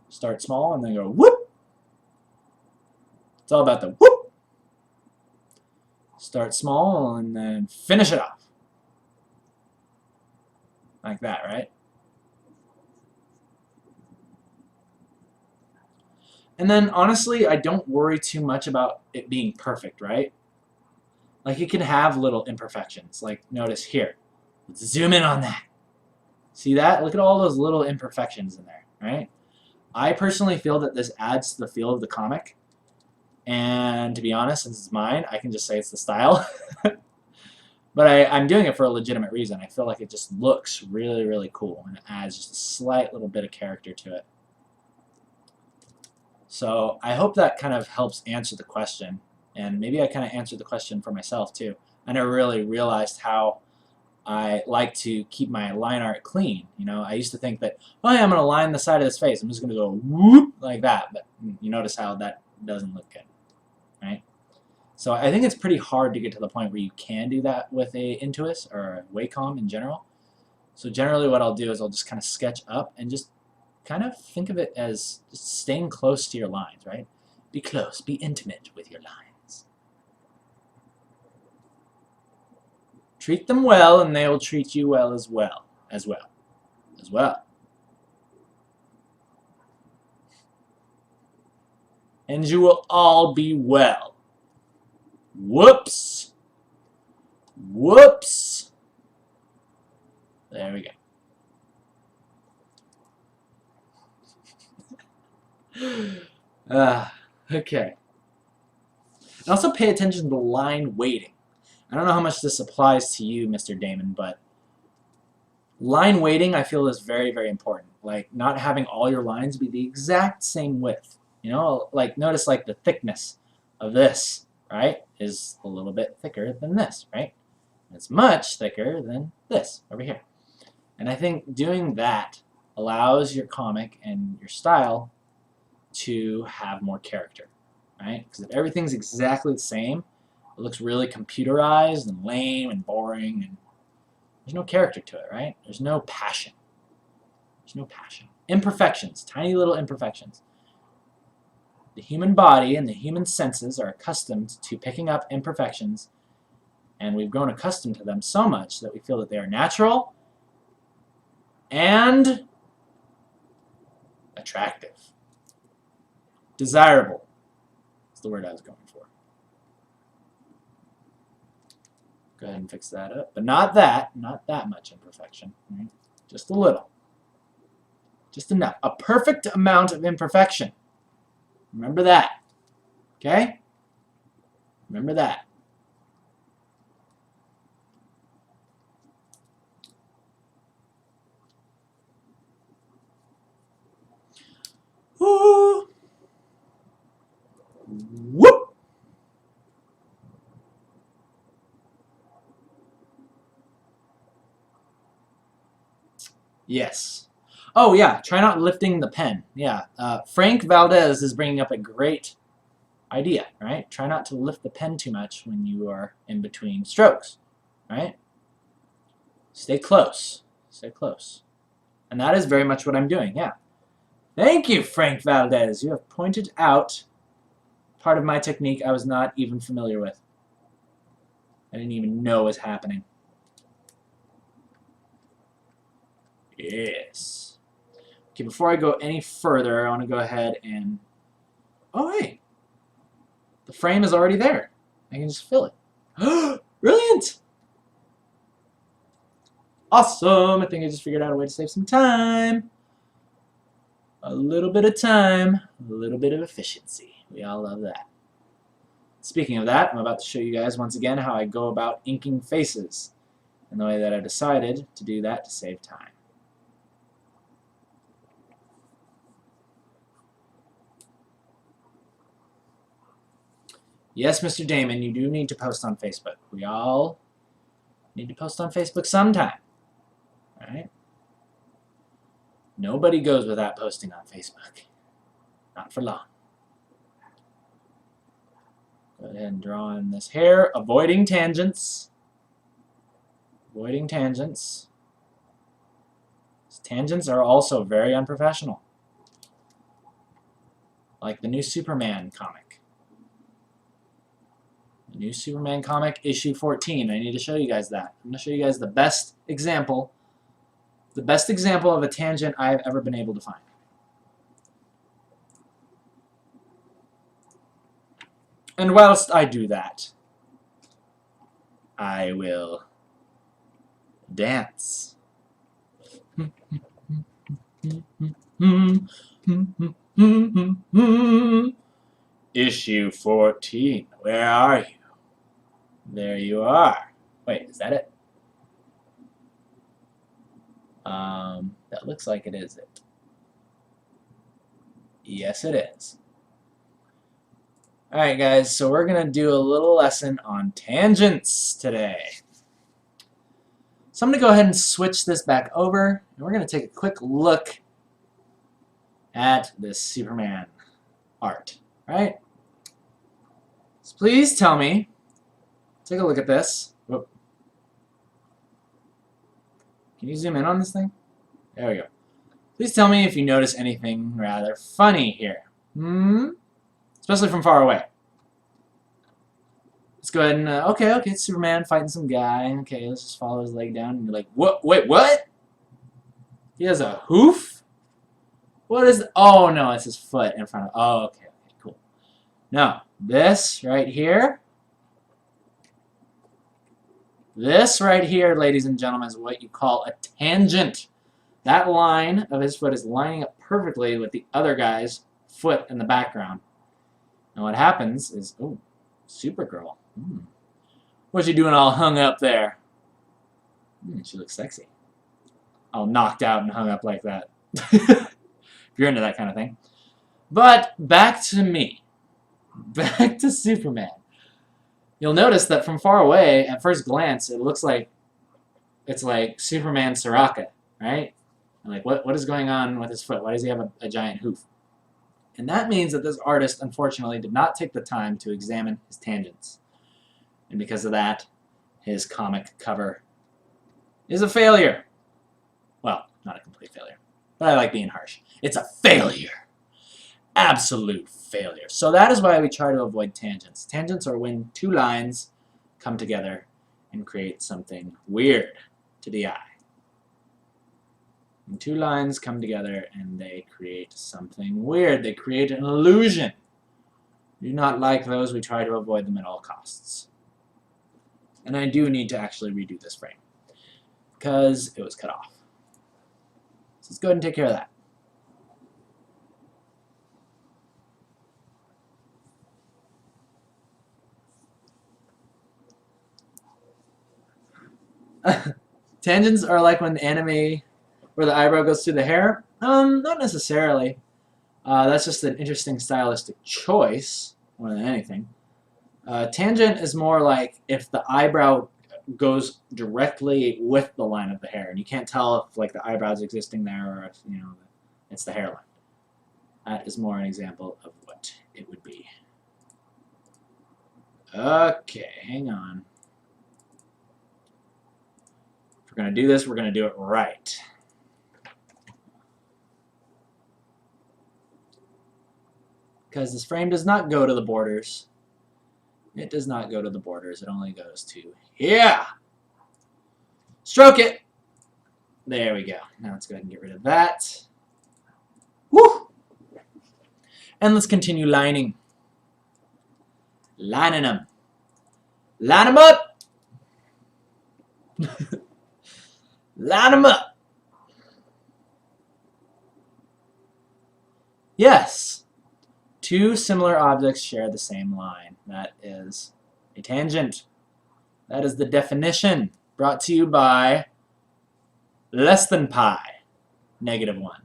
start small, and then go whoop. It's all about the whoop. Start small and then finish it off. Like that, right? And then, honestly, I don't worry too much about it being perfect, right? Like, it can have little imperfections. Like, notice here. Let's zoom in on that. See that? Look at all those little imperfections in there, right? I personally feel that this adds to the feel of the comic. And to be honest, since it's mine, I can just say it's the style. But I'm doing it for a legitimate reason. I feel like it just looks really, really cool. And it adds just a slight little bit of character to it. So I hope that kind of helps answer the question. And maybe I kind of answered the question for myself too. I never really realized how I like to keep my line art clean. You know, I used to think that, oh yeah, I'm going to line the side of his face. I'm just going to go whoop like that. But you notice how that doesn't look good, right? So I think it's pretty hard to get to the point where you can do that with a Intuos or a Wacom in general. So generally what I'll do is I'll just kind of sketch up and just kind of think of it as just staying close to your lines, right? Be close, be intimate with your lines. Treat them well and they will treat you well as well. And you will all be well. Whoops. Whoops. There we go. Okay. And also pay attention to the line weighting. I don't know how much this applies to you, Mr. Damon, but line weighting I feel is very, very important. Like not having all your lines be the exact same width. You know, like notice like the thickness of this, right, is a little bit thicker than this, right? It's much thicker than this over here. And I think doing that allows your comic and your style to have more character, right? Because if everything's exactly the same, it looks really computerized and lame and boring, and there's no character to it, right? There's no passion. There's no passion. Imperfections, tiny little imperfections. The human body and the human senses are accustomed to picking up imperfections, and we've grown accustomed to them so much that we feel that they are natural and attractive. Desirable is the word I was going for. Go ahead and fix that up. But not that much imperfection. Right? Just a little. Just enough. A perfect amount of imperfection. Remember that. Okay? Remember that. Ooh. Whoop. Yes. Oh, yeah. Try not lifting the pen. Yeah. Frank Valdez is bringing up a great idea, right? Try not to lift the pen too much when you are in between strokes, right? Stay close. Stay close. And that is very much what I'm doing, yeah. Thank you, Frank Valdez. You have pointed out part of my technique I was not even familiar with. I didn't even know was happening. Yes. Okay, before I go any further, I want to go ahead and... Oh, hey. The frame is already there. I can just fill it. Brilliant! Awesome! I think I just figured out a way to save some time. A little bit of time, a little bit of efficiency. We all love that. Speaking of that, I'm about to show you guys once again how I go about inking faces and the way that I decided to do that to save time. Yes, Mr. Damon, you do need to post on Facebook. We all need to post on Facebook sometime. Alright? Nobody goes without posting on Facebook. Not for long. Go ahead and draw in this hair, avoiding tangents. Avoiding tangents. These tangents are also very unprofessional. Like the new Superman comic. The new Superman comic, issue 14. I need to show you guys that. I'm going to show you guys the best example of a tangent I've ever been able to find. And whilst I do that, I will dance. Issue 14. Where are you? There you are. Wait, is that it? That looks like it is it. Yes, it is. Alright, guys, so we're going to do a little lesson on tangents today. So I'm going to go ahead and switch this back over, and we're going to take a quick look at this Superman art, right? So please tell me, take a look at this. Whoop. Can you zoom in on this thing? There we go. Please tell me if you notice anything rather funny here. Especially from far away. Let's go ahead and, okay, it's Superman fighting some guy. Okay, let's just follow his leg down. And you're like, what? Wait, what? He has a hoof? What is, oh no, it's his foot in front of, oh, okay, cool. Now, this right here, ladies and gentlemen, is what you call a tangent. That line of his foot is lining up perfectly with the other guy's foot in the background. And what happens is, oh, Supergirl. What's she doing all hung up there? She looks sexy. All knocked out and hung up like that. If you're into that kind of thing. But back to me. Back to Superman. You'll notice that from far away, at first glance, it looks like it's like Superman Soraka, right? Like, what is going on with his foot? Why does he have a giant hoof? And that means that this artist, unfortunately, did not take the time to examine his tangents. And because of that, his comic cover is a failure. Well, not a complete failure, but I like being harsh. It's a failure. Absolute failure. So that is why we try to avoid tangents. Tangents are when two lines come together and create something weird to the eye. When two lines come together and they create something weird. They create an illusion. We do not like those. We try to avoid them at all costs. And I do need to actually redo this frame because it was cut off. So let's go ahead and take care of that. Tangents are like when anime where the eyebrow goes through the hair. Not necessarily. That's just an interesting stylistic choice more than anything. Tangent is more like if the eyebrow goes directly with the line of the hair, and you can't tell if like the eyebrow is existing there or if it's the hairline. That is more an example of what it would be. Okay, hang on. If we're going to do this, we're going to do it right. Because this frame does not go to the borders. It does not go to the borders. It only goes to here. Stroke it. There we go. Now let's go ahead and get rid of that. Woo! And let's continue lining. Lining them. Line them up. Line them up. Yes. Two similar objects share the same line. That is a tangent. That is the definition brought to you by less than pi, -1.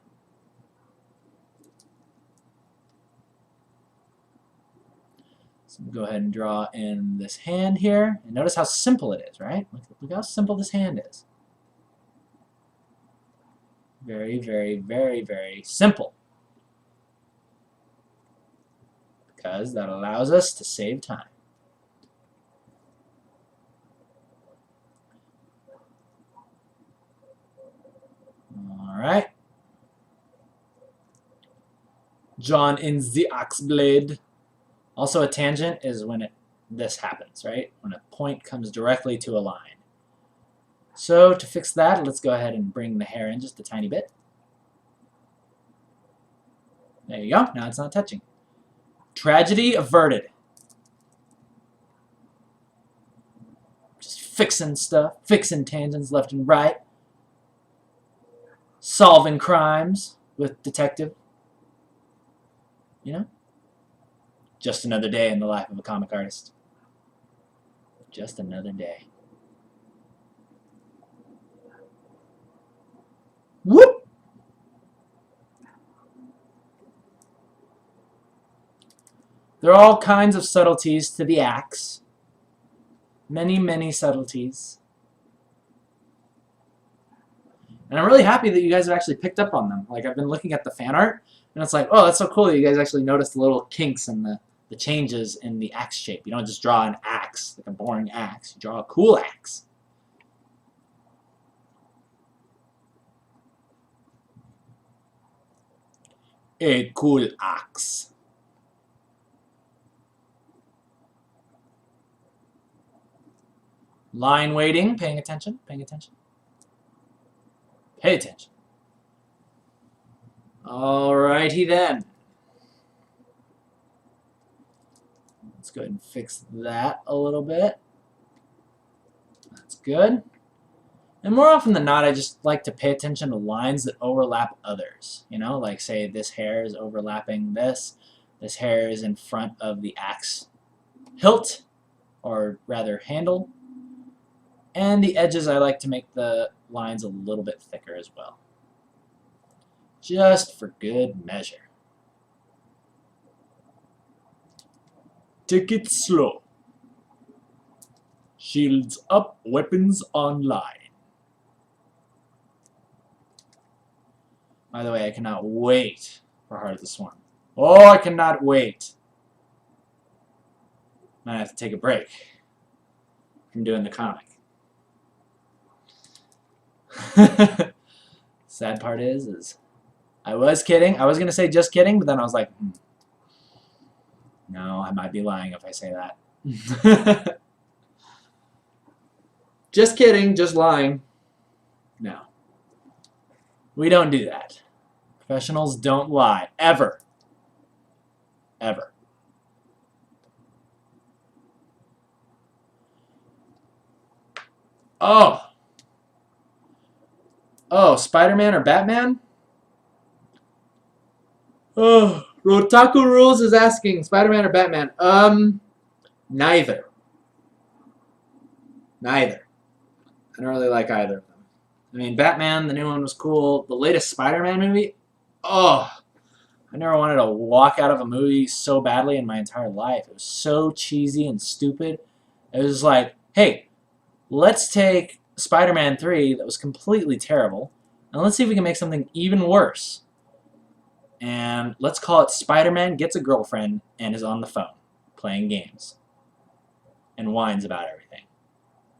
So go ahead and draw in this hand here. And notice how simple it is, right? Look how simple this hand is. Very, very, very, very simple. Because that allows us to save time. Alright. John in the axe blade. Also a tangent is when this happens, right? When a point comes directly to a line. So to fix that, let's go ahead and bring the hair in just a tiny bit. There you go. Now it's not touching. Tragedy averted. fixing stuff, fixing tangents left and right, solving crimes with detective. You know? Just another day in the life of a comic artist. Just another day. Whoop! There are all kinds of subtleties to the axe. Many, many subtleties. And I'm really happy that you guys have actually picked up on them. Like, I've been looking at the fan art, and it's like, oh, that's so cool that you guys actually noticed the little kinks and the changes in the axe shape. You don't just draw an axe, like a boring axe. You draw a cool axe. A cool axe. Line weighting, paying attention, paying attention. Pay attention. Alrighty then. Let's go ahead and fix that a little bit. That's good. And more often than not, I just like to pay attention to lines that overlap others. You know, like say this hair is overlapping this. This hair is in front of the axe hilt, or rather handle. And the edges, I like to make the lines a little bit thicker as well. Just for good measure. Take it slow. Shields up, weapons online. By the way, I cannot wait for Heart of the Swarm. Oh, I cannot wait. I have to take a break from doing the comic. Sad part is I was kidding. I was going to say just kidding, but then I was like, no, I might be lying if I say that. Just kidding, just lying. No. We don't do that. Professionals don't lie. Ever. Ever. Oh. Oh, Spider-Man or Batman? Oh, Rotaku Rules is asking, Spider-Man or Batman? Neither. Neither. I don't really like either of them. I mean, Batman, the new one was cool. The latest Spider-Man movie, oh, I never wanted to walk out of a movie so badly in my entire life. It was so cheesy and stupid. It was like, hey, let's take Spider-Man 3 that was completely terrible, and let's see if we can make something even worse. And let's call it Spider-Man Gets a Girlfriend and is on the phone playing games and whines about everything.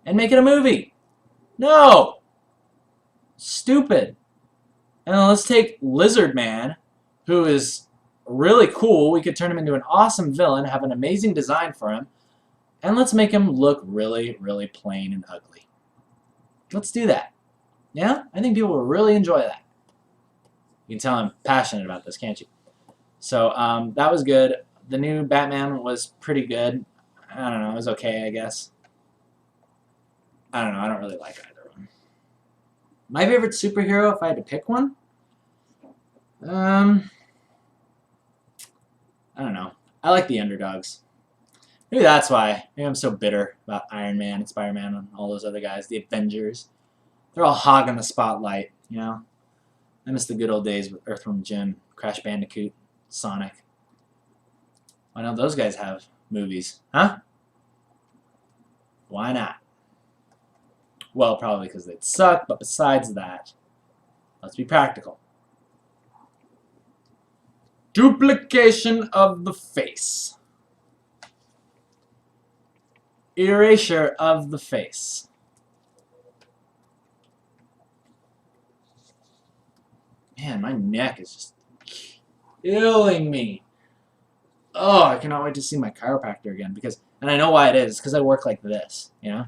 And make it a movie. No! Stupid. And then let's take Lizard Man, who is really cool. We could turn him into an awesome villain, have an amazing design for him, and let's make him look really, really plain and ugly. Let's do that. Yeah? I think people will really enjoy that. You can tell I'm passionate about this, can't you? So that was good. The new Batman was pretty good. I don't know. It was okay, I guess. I don't know. I don't really like either one. My favorite superhero, if I had to pick one? I don't know. I like the underdogs. Maybe that's why. Maybe I'm so bitter about Iron Man and Spider-Man and all those other guys. The Avengers. They're all hogging the spotlight, you know? I miss the good old days with Earthworm Jim, Crash Bandicoot, Sonic. Why don't those guys have movies? Huh? Why not? Well, probably because they'd suck, but besides that, let's be practical. Duplication of the face. Erasure of the face. Man, my neck is just killing me. Oh, I cannot wait to see my chiropractor again because, and I know why it is, because I work like this, you know?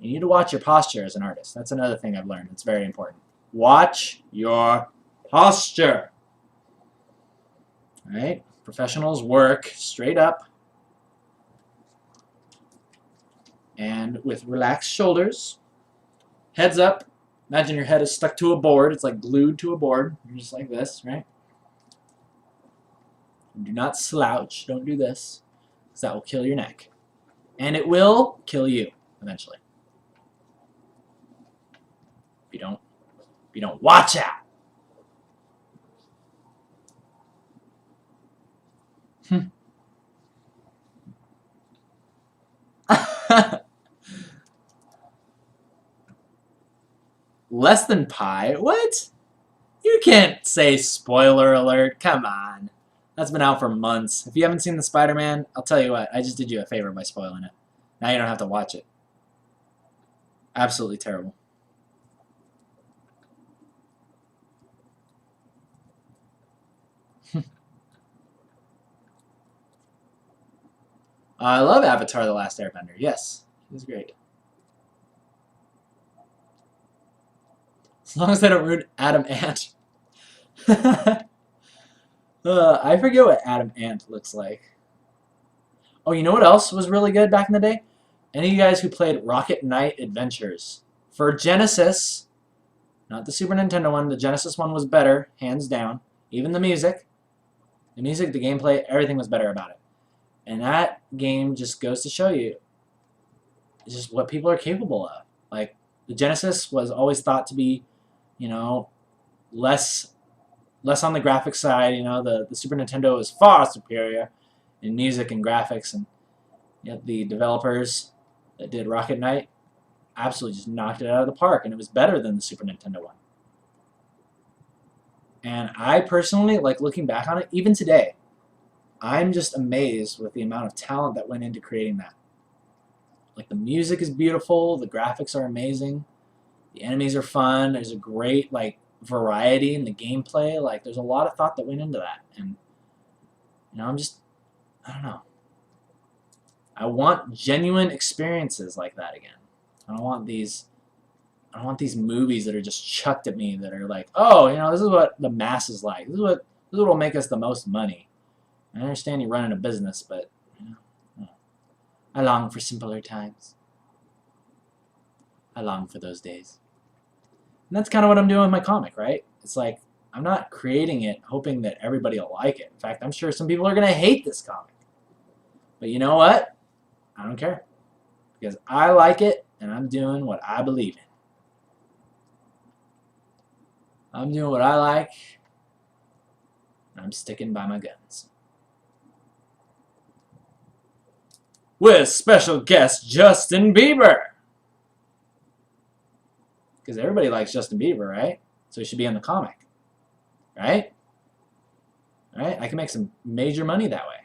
You need to watch your posture as an artist. That's another thing I've learned. It's very important. Watch your posture. All right? Professionals work straight up. And with relaxed shoulders, heads up. Imagine your head is stuck to a board. It's like glued to a board. You're just like this, right? Do not slouch. Don't do this, because that will kill your neck. And it will kill you eventually. If you don't watch out. Less than pi? What? You can't say spoiler alert. Come on. That's been out for months. If you haven't seen the Spider-Man, I'll tell you what. I just did you a favor by spoiling it. Now you don't have to watch it. Absolutely terrible. I love Avatar: The Last Airbender. Yes, it was great. As long as they don't ruin Adam Ant. I forget what Adam Ant looks like. Oh, you know what else was really good back in the day? Any of you guys who played Rocket Knight Adventures. For Genesis, not the Super Nintendo one, the Genesis one was better, hands down. Even the music, the gameplay, everything was better about it. And that game just goes to show you just what people are capable of. Like, the Genesis was always thought to be, you know, less on the graphics side. You know, the Super Nintendo is far superior in music and graphics, and yet the developers that did Rocket Knight absolutely just knocked it out of the park, and it was better than the Super Nintendo one. And I personally, like, looking back on it, even today, I'm just amazed with the amount of talent that went into creating that. Like, the music is beautiful, the graphics are amazing, the enemies are fun, there's a great, like, variety in the gameplay. Like, there's a lot of thought that went into that. And, you know, I don't know. I want genuine experiences like that again. I don't want these movies that are just chucked at me that are like, oh, you know, this is what the masses like. This is what will make us the most money. I understand you're running a business, but you know, I long for simpler times. I long for those days. And that's kind of what I'm doing with my comic, right? It's like, I'm not creating it hoping that everybody will like it. In fact, I'm sure some people are going to hate this comic. But you know what? I don't care. Because I like it, and I'm doing what I believe in. I'm doing what I like, and I'm sticking by my guns. With special guest Justin Bieber. Because everybody likes Justin Bieber, right? So he should be in the comic. Right? Right? I can make some major money that way.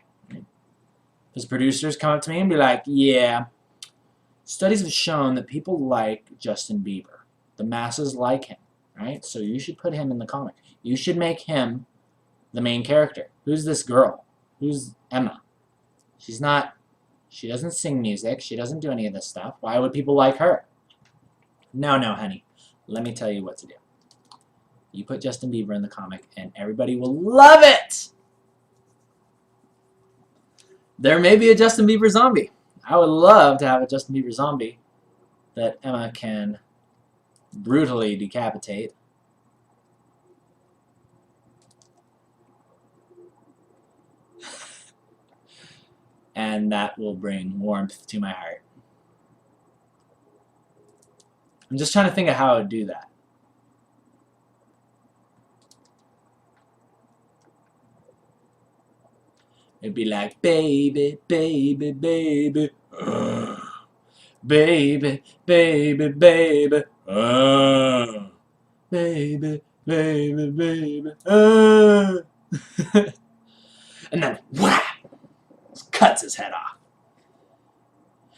His producers come up to me and be like, yeah, studies have shown that people like Justin Bieber. The masses like him, right? So you should put him in the comic. You should make him the main character. Who's this girl? Who's Emma? She doesn't sing music. She doesn't do any of this stuff. Why would people like her? No, honey. Let me tell you what to do. You put Justin Bieber in the comic and everybody will love it! There may be a Justin Bieber zombie. I would love to have a Justin Bieber zombie that Emma can brutally decapitate. And that will bring warmth to my heart. I'm just trying to think of how I would do that. It'd be like, baby, baby, baby, baby, baby, baby, baby, baby, baby, and then whap, cuts his head off,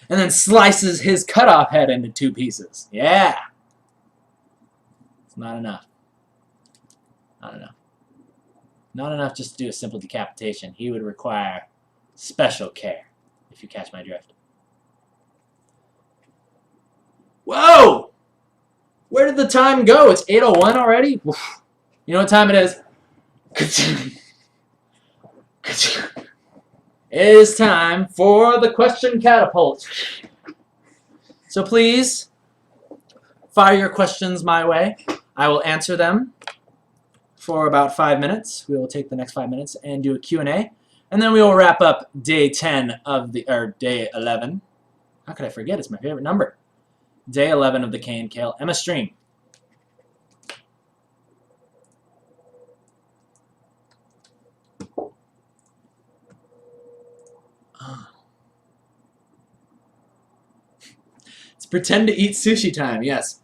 and then slices his cut off head into 2 pieces. Yeah, it's not enough. Not enough. Not enough just to do a simple decapitation. He would require special care, if you catch my drift. Whoa! Where did the time go? It's 8:01 already? Oof. You know what time it is? It is time for the question catapult. So please fire your questions my way. I will answer them for about 5 minutes. We will take the next 5 minutes and do a Q&A. And then we will wrap up day 10 of the, or day 11. How could I forget? It's my favorite number. Day 11 of the KNKL Emma stream. It's pretend to eat sushi time, yes.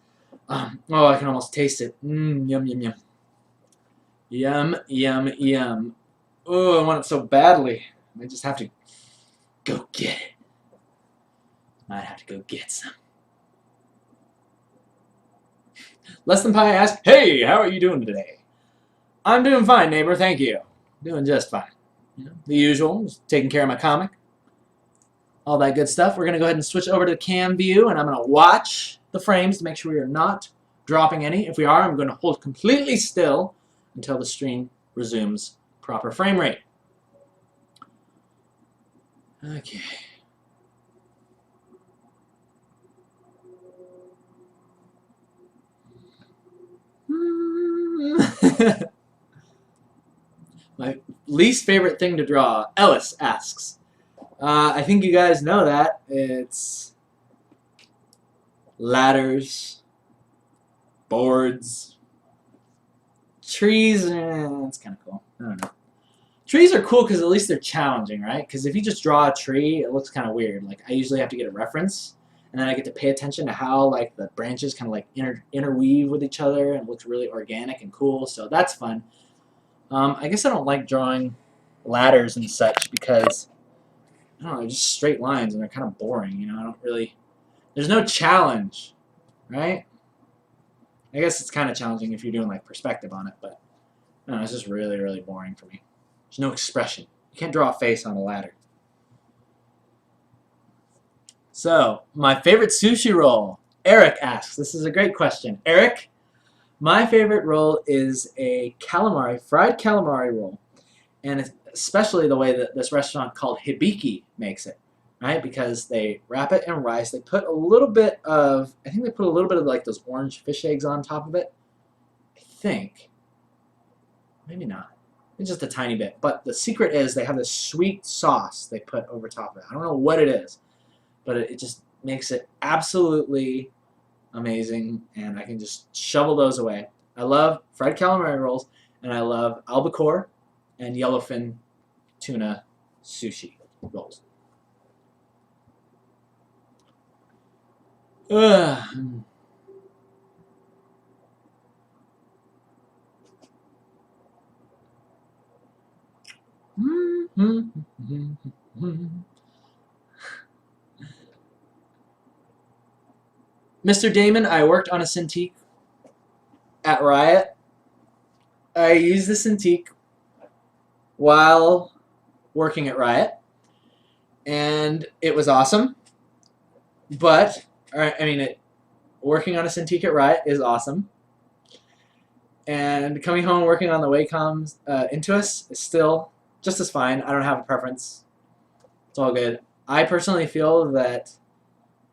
Oh, I can almost taste it. Yum, yum, yum. Yum, yum, yum. Oh, I want it so badly. I just have to go get it. Might have to go get some. Less Than Pie asked, hey, how are you doing today? I'm doing fine, neighbor, thank you. Doing just fine. You know, the usual, just taking care of my comic. All that good stuff. We're going to go ahead and switch over to cam view, and I'm going to watch the frames to make sure we are not dropping any. If we are, I'm going to hold completely still until the stream resumes proper frame rate. Okay. My least favorite thing to draw, Ellis asks. I think you guys know that. It's ladders, boards, trees. That's kind of cool. I don't know. Trees are cool because at least they're challenging, right? Because if you just draw a tree, it looks kind of weird. Like I usually have to get a reference, and then I get to pay attention to how like the branches kind of like interweave with each other, and it looks really organic and cool. So that's fun. I guess I don't like drawing ladders and such because I don't know, they're just straight lines and they're kind of boring. You know, I don't really. There's no challenge, right? I guess it's kind of challenging if you're doing like perspective on it, but I don't know, it's just really, really boring for me. There's no expression. You can't draw a face on a ladder. So, my favorite sushi roll. Eric asks. This is a great question. Eric, my favorite roll is a calamari, fried calamari roll. And especially the way that this restaurant called Hibiki makes it. Right? Because they wrap it in rice. They put a little bit of, I think they put a little bit of like those orange fish eggs on top of it. I think. Maybe not. It's just a tiny bit. But the secret is they have this sweet sauce they put over top of it. I don't know what it is. But it just makes it absolutely amazing. And I can just shovel those away. I love fried calamari rolls. And I love albacore and yellowfin tuna sushi rolls. Ugh. Mr. Damon, I worked on a Cintiq at Riot. I used the Cintiq while working at Riot, and it was awesome. But, I mean, working on a Cintiq at Riot is awesome. And coming home and working on the Wacom Intuos is still just as fine. I don't have a preference. It's all good. I personally feel that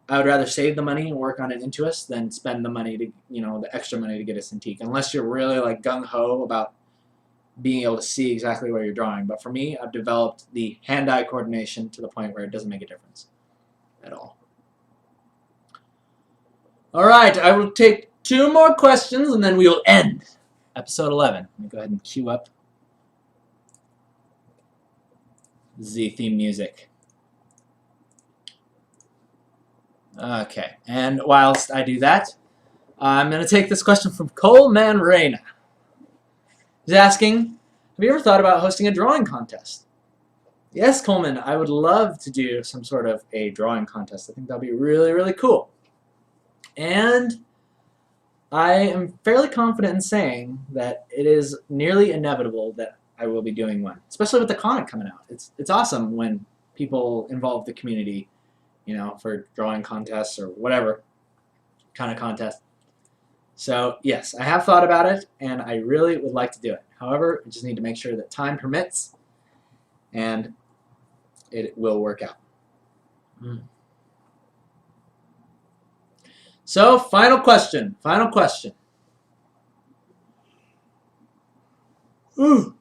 I would rather save the money and work on an Intuos than spend the money to, you know, the extra money to get a Cintiq. Unless you're really like gung-ho about being able to see exactly where you're drawing. But for me, I've developed the hand-eye coordination to the point where it doesn't make a difference at all. All right, I will take 2 more questions and then we will end episode 11. Let me go ahead and cue up the theme music. Okay, and whilst I do that, I'm going to take this question from Coleman Reyna. He's asking, have you ever thought about hosting a drawing contest? Yes, Coleman, I would love to do some sort of a drawing contest. I think that would be really, really cool. And I am fairly confident in saying that it is nearly inevitable that I will be doing one, especially with the comic coming out. It's awesome when people involve the community, you know, for drawing contests or whatever kind of contest. So yes, I have thought about it, and I really would like to do it. However, I just need to make sure that time permits, and it will work out. So, final question. Final question. Ooh.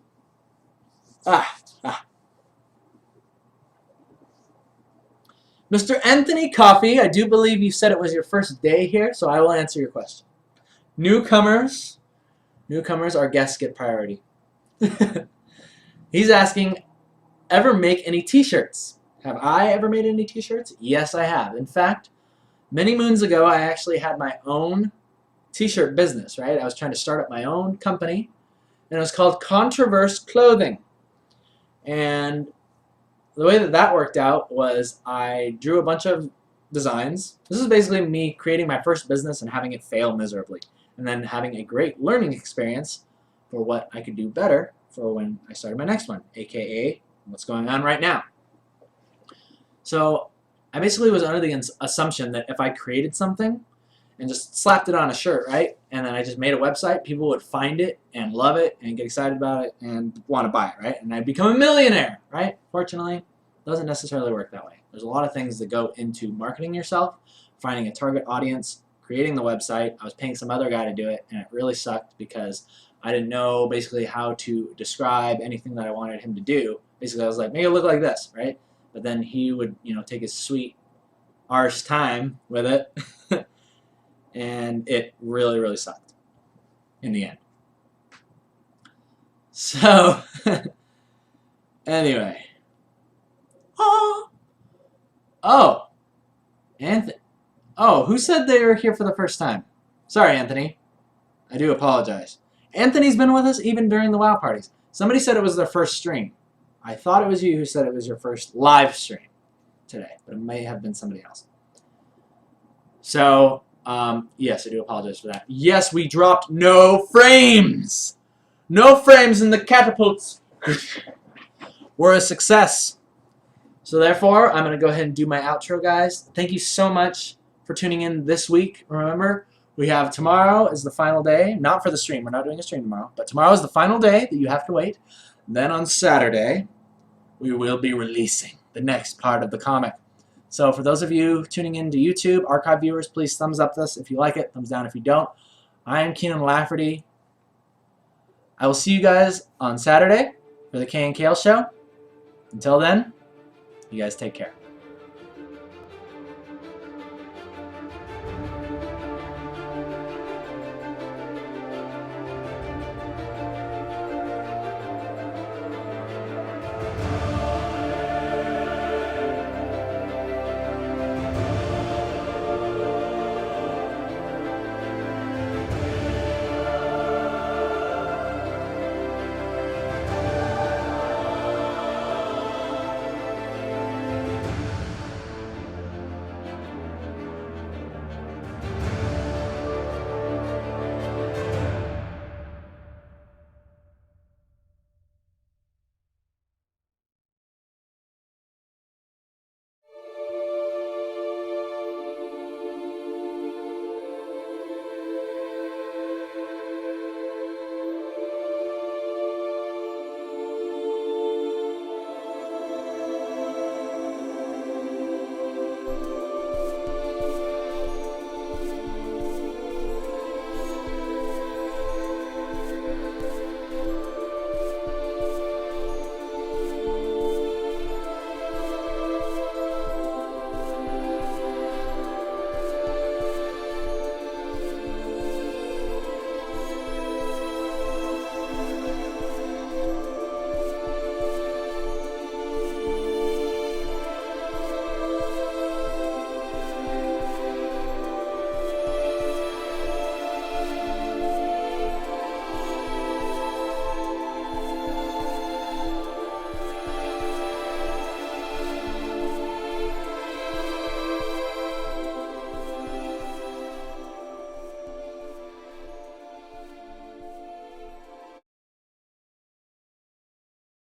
Ah. Mr. Anthony Coffey, I do believe you said it was your first day here, so I will answer your question. Newcomers, our guests get priority. He's asking, ever make any t-shirts? Have I ever made any t-shirts? Yes, I have. In fact, many moons ago, I actually had my own t-shirt business, right? I was trying to start up my own company, and it was called Controverse Clothing. And the way that worked out was I drew a bunch of designs. This is basically me creating my first business and having it fail miserably, and then having a great learning experience for what I could do better for when I started my next one, aka what's going on right now. So I basically was under the assumption that if I created something and just slapped it on a shirt, right, and then I just made a website, people would find it and love it and get excited about it and want to buy it, right, and I'd become a millionaire, right? Fortunately, it doesn't necessarily work that way. There's a lot of things that go into marketing yourself, finding a target audience, creating the website. I was paying some other guy to do it, and it really sucked because I didn't know basically how to describe anything that I wanted him to do. Basically, I was like, make it look like this, right? But then he would, take his sweet arse time with it, and it really, really sucked in the end. So, anyway. Oh, Anthony. Oh, who said they were here for the first time? Sorry, Anthony. I do apologize. Anthony's been with us even during the WoW parties. Somebody said it was their first stream. I thought it was you who said it was your first live stream today, but it may have been somebody else. So, yes, I do apologize for that. Yes, we dropped no frames. No frames in the catapults. We're a success. So therefore, I'm going to go ahead and do my outro, guys. Thank you so much for tuning in this week. Remember, we have tomorrow is the final day. Not for the stream. We're not doing a stream tomorrow. But tomorrow is the final day that you have to wait. Then on Saturday, we will be releasing the next part of the comic. So for those of you tuning in to YouTube, archive viewers, please thumbs up this if you like it. Thumbs down if you don't. I am Keenan Lafferty. I will see you guys on Saturday for the KNKL show. Until then, you guys take care.